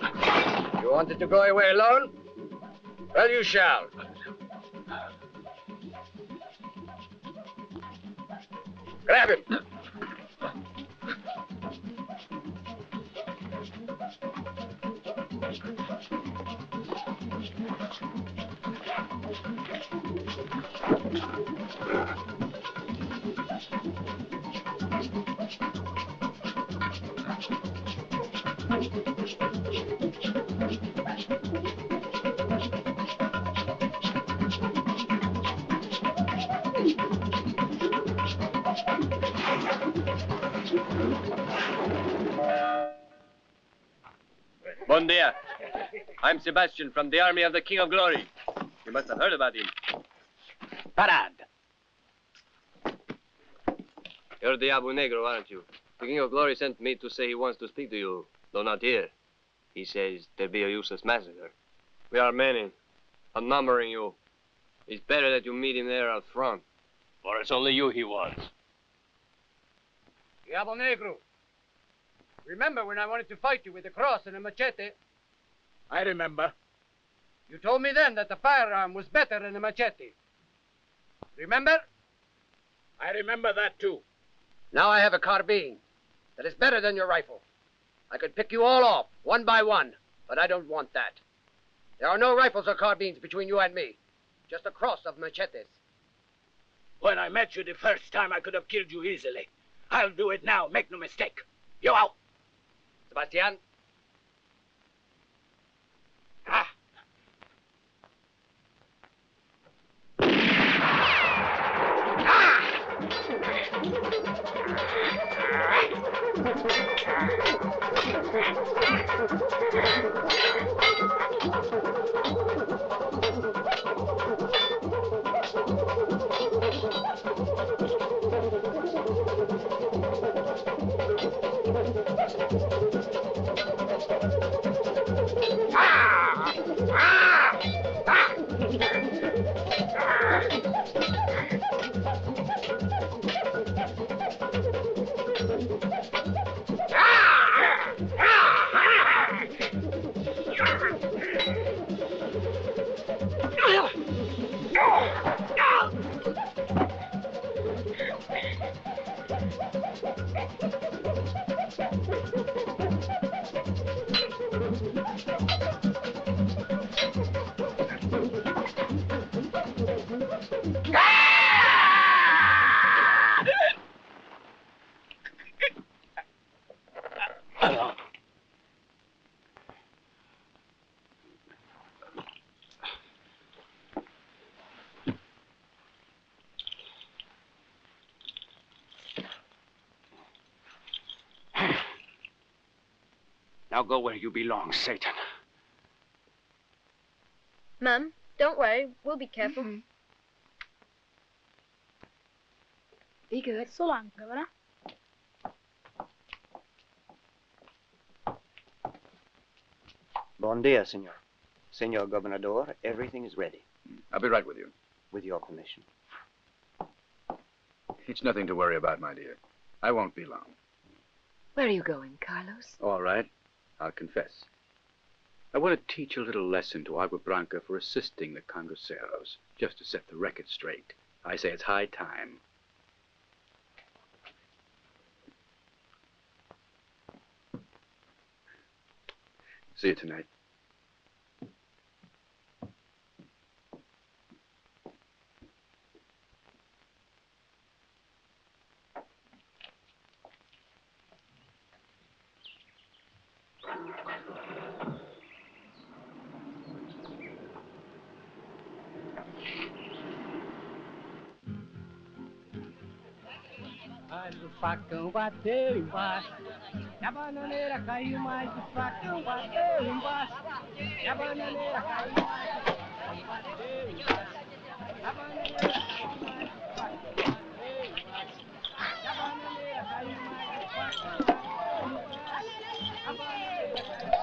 you wanted to go away alone? Well, you shall. Grab him. Bon dia. I'm Sebastian from the army of the King of Glory. You must have heard about him. Parad. You're the Abu Negro, aren't you? The King of Glory sent me to say he wants to speak to you, though not here. He says there'll be a useless massacre. We are many, outnumbering you. It's better that you meet him there out front. For it's only you he wants. Diablo Negro. Remember when I wanted to fight you with a cross and a machete? I remember. You told me then that the firearm was better than the machete. Remember? I remember that too. Now I have a carbine that is better than your rifle. I could pick you all off, one by one, but I don't want that. There are no rifles or carbines between you and me. Just a cross of machetes. When I met you the first time, I could have killed you easily. I'll do it now, make no mistake. You out. Sebastian? Now go where you belong, Satan. Mum, don't worry. We'll be careful. Be good. So long, Governor. Bon dia, senor. Senor Gobernador, everything is ready. I'll be right with you. With your permission. It's nothing to worry about, my dear. I won't be long. Where are you going, Carlos? All right. I'll confess. I want to teach a little lesson to Agua Branca for assisting the Cangaceiros, just to set the record straight. I say it's high time. See you tonight. Mas o facão bateu embaixo, e a bananeira caiu mais, o facão bateu embaixo, e a bananeira caiu mais, o facão bateu embaixo, a bananeira caiu mais, o facão bateu embaixo, a bananeira caiu mais, o facão bateu embaixo, a bananeira caiu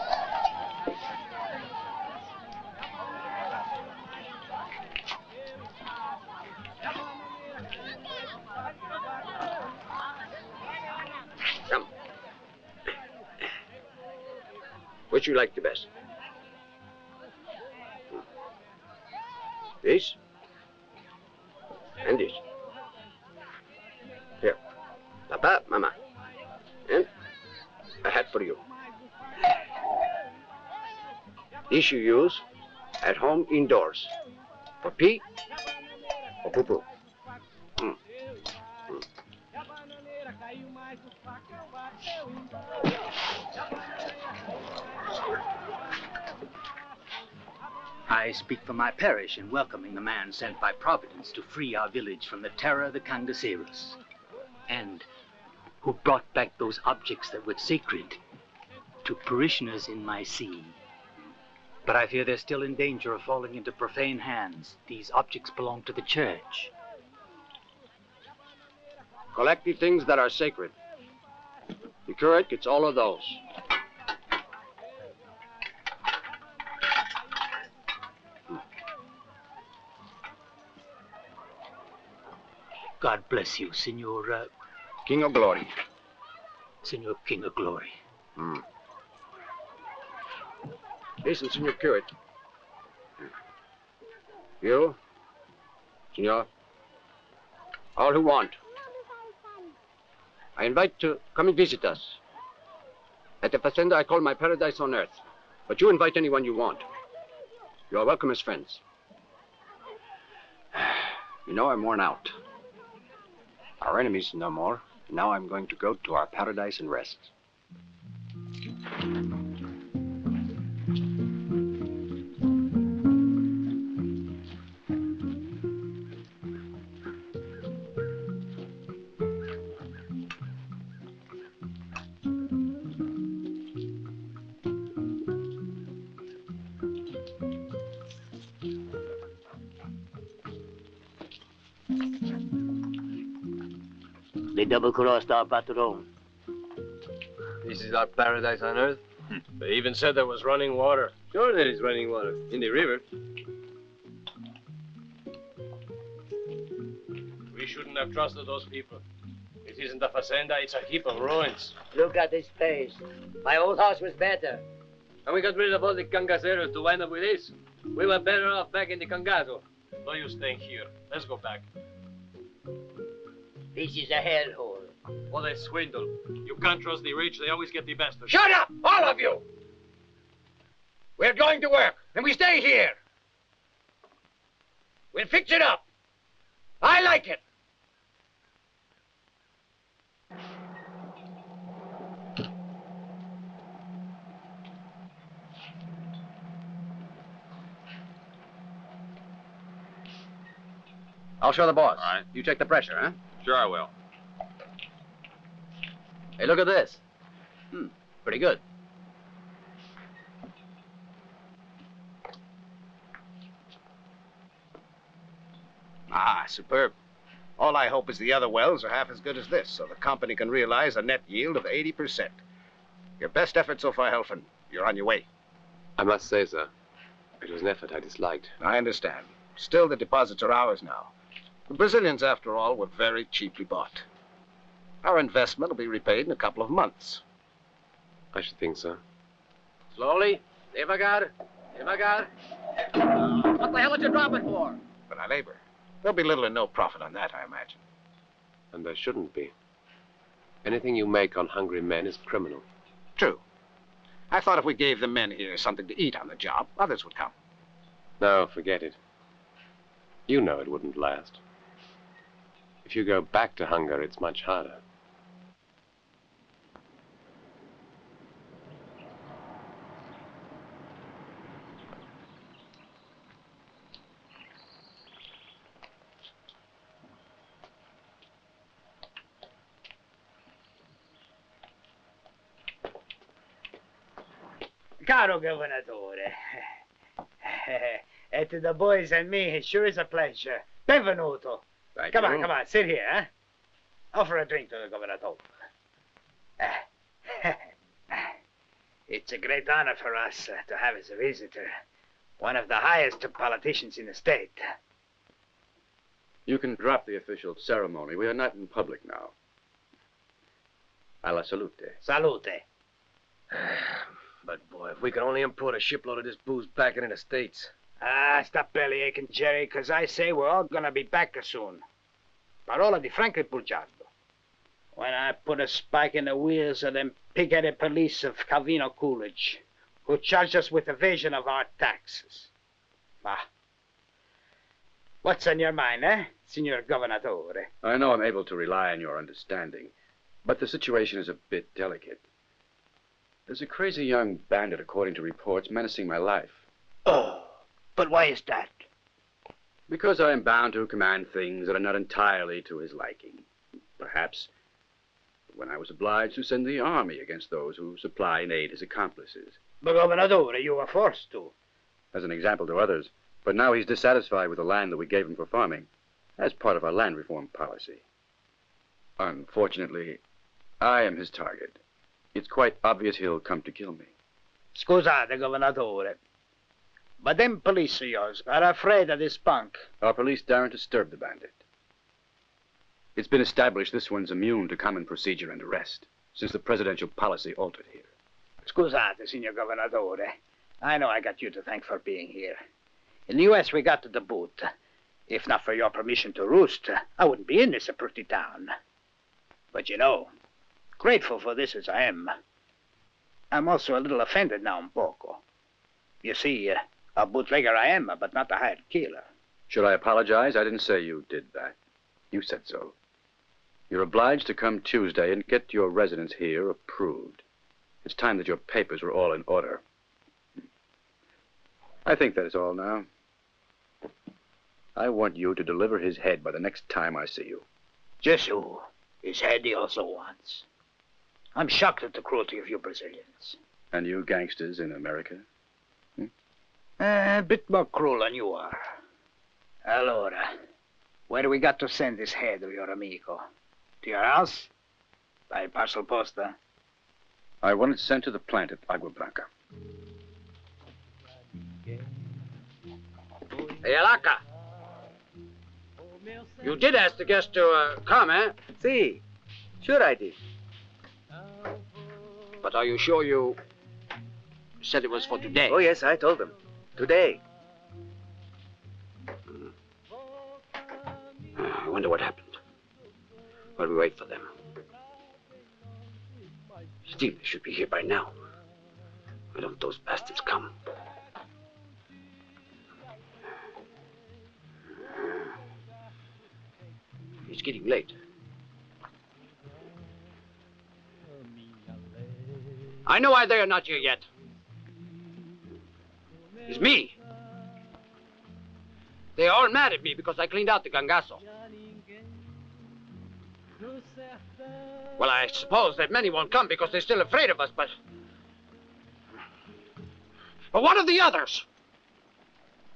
Come. Which you like the best? This? And this? Here. Papa, Mama. And a hat for you. This you use at home indoors. For pee or poo-poo. I speak for my parish in welcoming the man sent by Providence to free our village from the terror of the Cangaceiros, and who brought back those objects that were sacred to parishioners in my see. But I fear they're still in danger of falling into profane hands. These objects belong to the church. Collect the things that are sacred. The curate gets all of those. God bless you, Senor... King of Glory. Senor King of Glory. Listen, Senor Curate. You, Senor, all who want, I invite to come and visit us. At the Fazenda I call my paradise on earth. But you invite anyone you want. You are welcome as friends. You know, I'm worn out. Our enemies no more. Now I'm going to go to our paradise and rest. They double-crossed our patron. This is our paradise on earth? They even said there was running water. Sure there is running water. In the river. We shouldn't have trusted those people. It isn't a fazenda, it's a heap of ruins. Look at this place. My old house was better. And we got rid of all the cangaceros to wind up with this. We were better off back in the cangaço. No use staying here. Let's go back. This is a hellhole. Well, they swindle. You can't trust the rich. They always get the best of you. Shut up, all of you! We're going to work, and we stay here. We'll fix it up. I like it. I'll show the boss. All right. You check the pressure, huh? Sure I will. Hey, look at this. Pretty good. Ah, superb. All I hope is the other wells are half as good as this, so the company can realize a net yield of 80%. Your best effort so far, Helfen. You're on your way. I must say, sir, it was an effort I disliked. I understand. Still, the deposits are ours now. The Brazilians, after all, were very cheaply bought. Our investment will be repaid in a couple of months. I should think so. Slowly. Devagar. Devagar. What the hell did you drop it for? But I labor. There'll be little or no profit on that, I imagine. And there shouldn't be. Anything you make on hungry men is criminal. True. I thought if we gave the men here something to eat on the job, others would come. No, forget it. You know it wouldn't last. If you go back to hunger, it's much harder. Caro Governatore. And to the boys and me, it sure is a pleasure. Benvenuto. Come on, sit here, huh? Offer a drink to the Governatore. It's a great honor for us to have as a visitor one of the highest politicians in the state. You can drop the official ceremony. We are not in public now. Alla salute. Salute. But, boy, if we could only import a shipload of this booze back into the States. Ah, stop belly aching, Jerry, because I say we're all gonna be back soon. Parola di Franco e Bugiardo. When I put a spike in the wheels of them pig-headed police of Calvino Coolidge, who charged us with evasion of our taxes. Ah. What's on your mind, eh, Signor Governatore? I know I'm able to rely on your understanding, but the situation is a bit delicate. There's a crazy young bandit, according to reports, menacing my life. Oh, but why is that? Because I am bound to command things that are not entirely to his liking. Perhaps when I was obliged to send the army against those who supply and aid his accomplices. But, Governatore, you were forced to. As an example to others. But now he's dissatisfied with the land that we gave him for farming, as part of our land reform policy. Unfortunately, I am his target. It's quite obvious he'll come to kill me. Scusate, Governatore. But them police of yours are afraid of this punk. Our police daren't disturb the bandit. It's been established this one's immune to common procedure and arrest, since the presidential policy altered here. Scusate, Signor Governatore. I know I got you to thank for being here. In the U.S., we got to the boot. If not for your permission to roost, I wouldn't be in this pretty town. But you know, grateful for this as I am, I'm also a little offended now, un poco. You see, a bootlegger I am, but not a hired killer. Should I apologize? I didn't say you did that. You said so. You're obliged to come Tuesday and get your residence here approved. It's time that your papers were all in order. I think that is all now. I want you to deliver his head by the next time I see you. Jesu, his head he also wants. I'm shocked at the cruelty of you Brazilians. And you gangsters in America? A bit more cruel than you are. Allora, where do we got to send this head of your amigo? To your house? By parcel posta? I want it sent to the plant at Agua Blanca. Hey, Alaka. You did ask the guest to come, eh? Si. Sure I did. But are you sure you said it was for today? Oh, yes, I told them. Today. I wonder what happened. while we wait for them. Still, they should be here by now. Why don't those bastards come? It's getting late. I know why they are not here yet. It's me. They are all mad at me because I cleaned out the cangaço. Well, I suppose that many won't come because they're still afraid of us, but what of the others?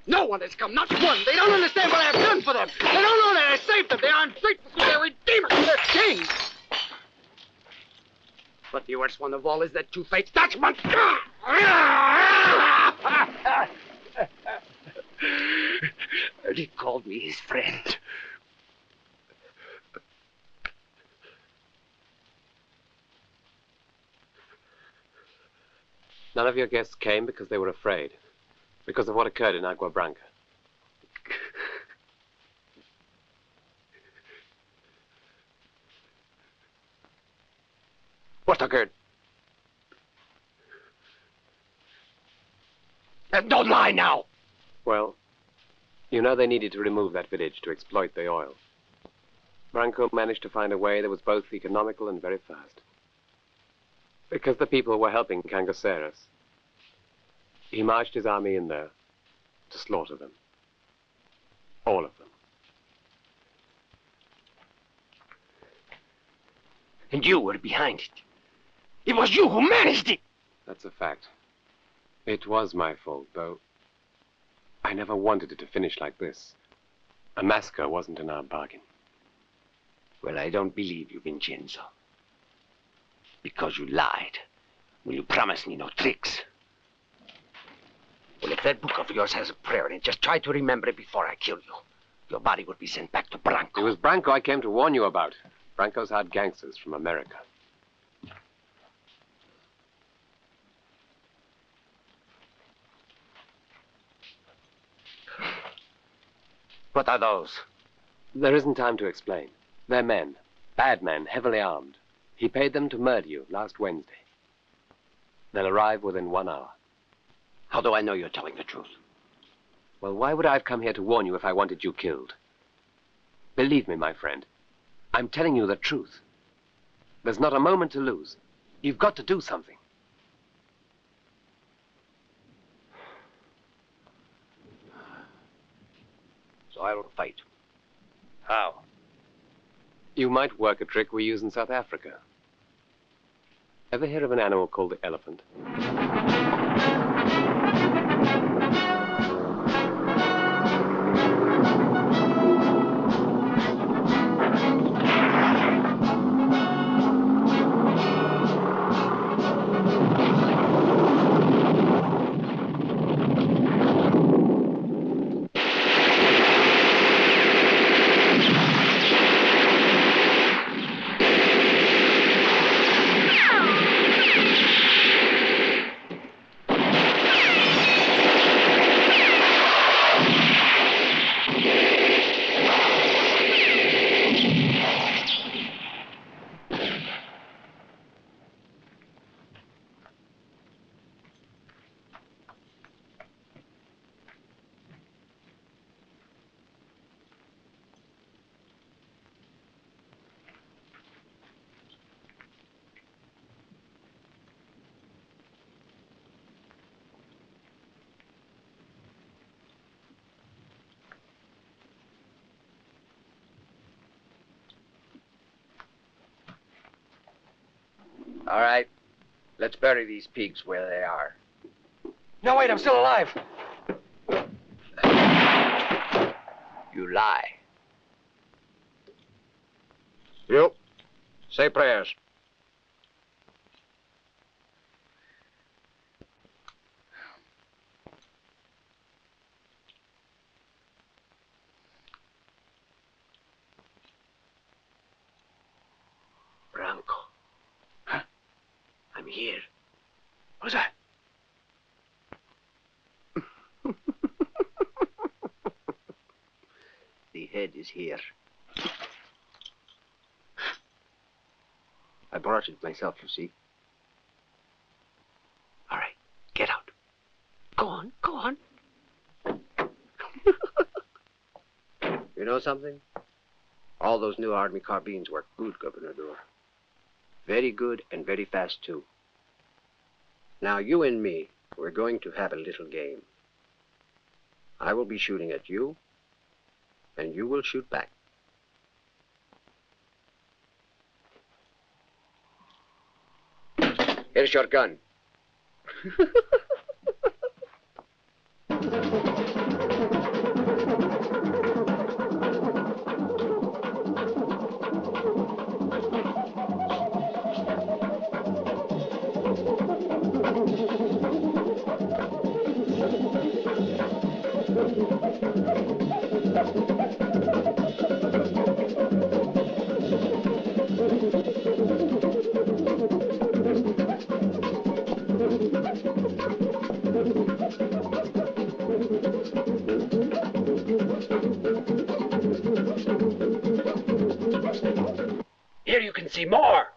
No one has come, not one. They don't understand what I have done for them. They don't know that I saved them. They are ungrateful to their redeemer, to their king. But the worst one of all is that two-faced Dutchman. And he called me his friend. None of your guests came because they were afraid. Because of what occurred in Agua Branca. What occurred? And don't lie now! Well, you know they needed to remove that village to exploit the oil. Branco managed to find a way that was both economical and very fast. Because the people were helping Cangaceiro, he marched his army in there to slaughter them. All of them. And you were behind it. It was you who managed it! That's a fact. It was my fault, though. I never wanted it to finish like this. A massacre wasn't in our bargain. Well, I don't believe you, Vincenzo. Because you lied. When you promised me no tricks. Well, if that book of yours has a prayer in it, just try to remember it before I kill you. Your body will be sent back to Branco. It was Branco I came to warn you about. Branco's hired gangsters from America. What are those? There isn't time to explain. They're men. Bad men, heavily armed. He paid them to murder you last Wednesday. They'll arrive within 1 hour. How do I know you're telling the truth? Well, why would I have come here to warn you if I wanted you killed? Believe me, my friend. I'm telling you the truth. There's not a moment to lose. You've got to do something. So I will fight. How? You might work a trick we use in South Africa. Ever hear of an animal called the elephant? All right. Let's bury these pigs where they are. No, wait, I'm still alive. You lie. You. Say prayers. Branco. Huh? I'm here. What's that? The head is here. brought it myself, you see. All right, get out. Go on, go on. You know something? All those new army carbines work good, Gobernador. Very good and very fast, too. Now, you and me, we're going to have a little game. I will be shooting at you, and you will shoot back. Here's your gun. Here you can see more.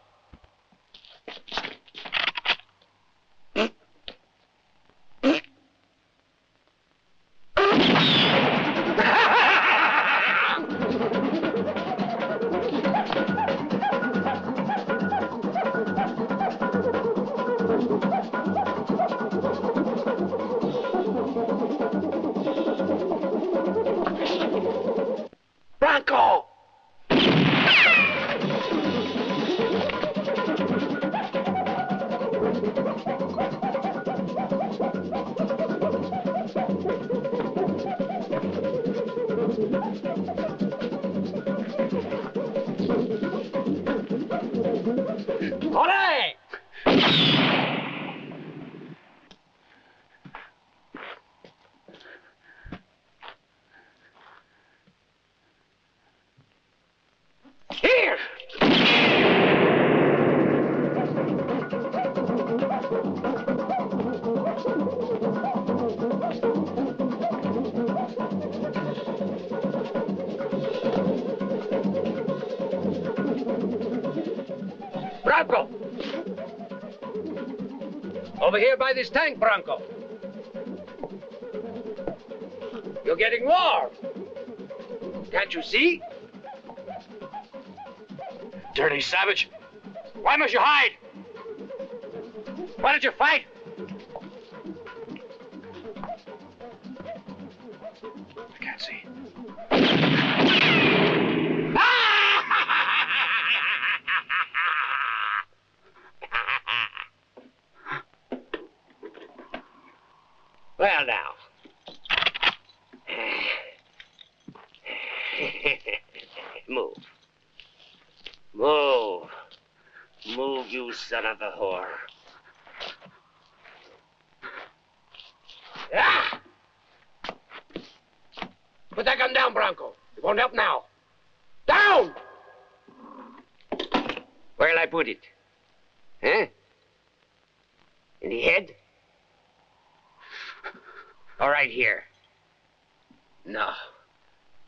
Bronco! Ole! Here! Bronco! Over here by this tank, Bronco. You're getting warm. Can't you see? Dirty savage. Why must you hide? Why don't you fight? I can't see. Well, now. Move. Move. Move, you son of a whore. Ah! Put that gun down, Bronco. It won't help now. Down! Where'll I put it? Huh? In the head? Or right here? No.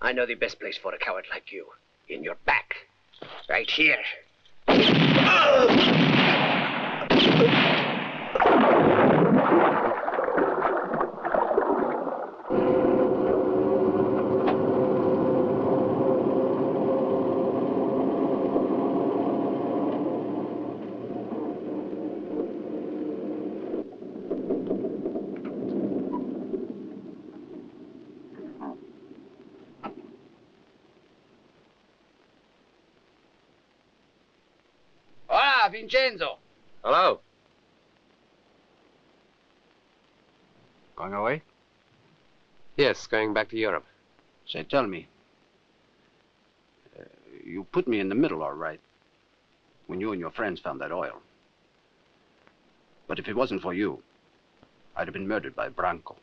I know the best place for a coward like you. In your back. Right here. Hola, Vincenzo. Hello. Going away? Yes, going back to Europe. Say, tell me. You put me in the middle, all right, when you and your friends found that oil. But if it wasn't for you, I'd have been murdered by Bronco.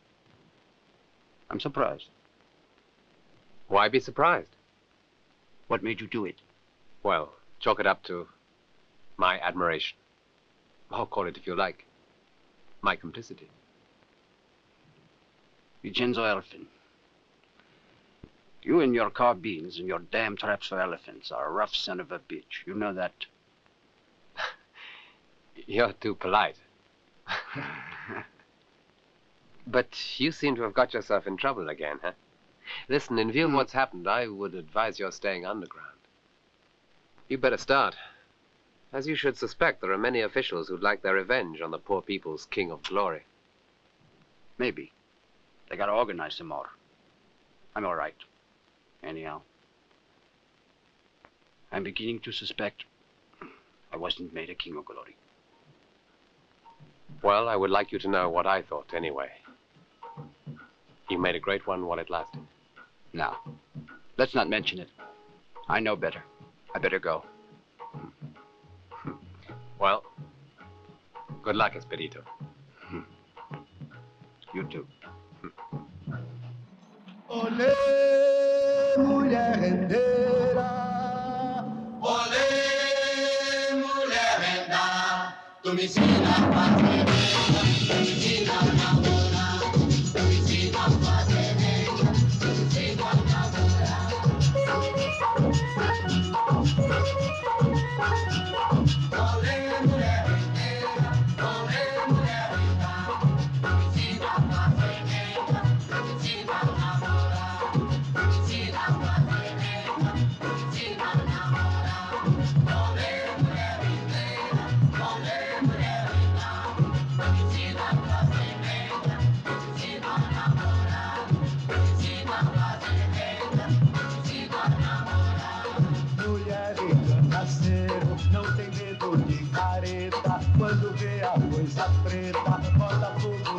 I'm surprised. Why be surprised? What made you do it? Well, chalk it up to my admiration. Or call it, if you like, my complicity. Vincenzo Elfin. You and your carbines and your damn traps for elephants are a rough son of a bitch. You know that? You're too polite. But you seem to have got yourself in trouble again, huh? Listen, in view of what's happened, I would advise your staying underground. You better start. As you should suspect, there are many officials who'd like their revenge on the poor people's king of glory. Maybe. They gotta organize some more. I'm all right. Anyhow, I'm beginning to suspect I wasn't made a king of glory. Well, I would like you to know what I thought anyway. You made a great one while it lasted. Now, let's not mention it. I know better. I better go. Well, good luck, Expedito. You too. Olé, mulher rendeira. Olé, mulher renda. Tu me ensina a fazer bem, tu me ensina a namorar. Tu me ensina a fazer bem, tu me ensina a namorar. Olé, mulher rendeira. Olé, mulher renda. Tu me ensina a fazer bem, tu me ensina a namorar. Tu me ensina a fazer bem, tu me ensina a namorar. Olé, mulher rendeira. Olé, mulher renda. Tu me ensina a fazer bem, tu me ensina a namorar. Tu me ensina a fazer bem, tu me ensina a namorar. Mulher e cangaceiro, não tem medo de careta. Quando vê a coisa preta, bota fogo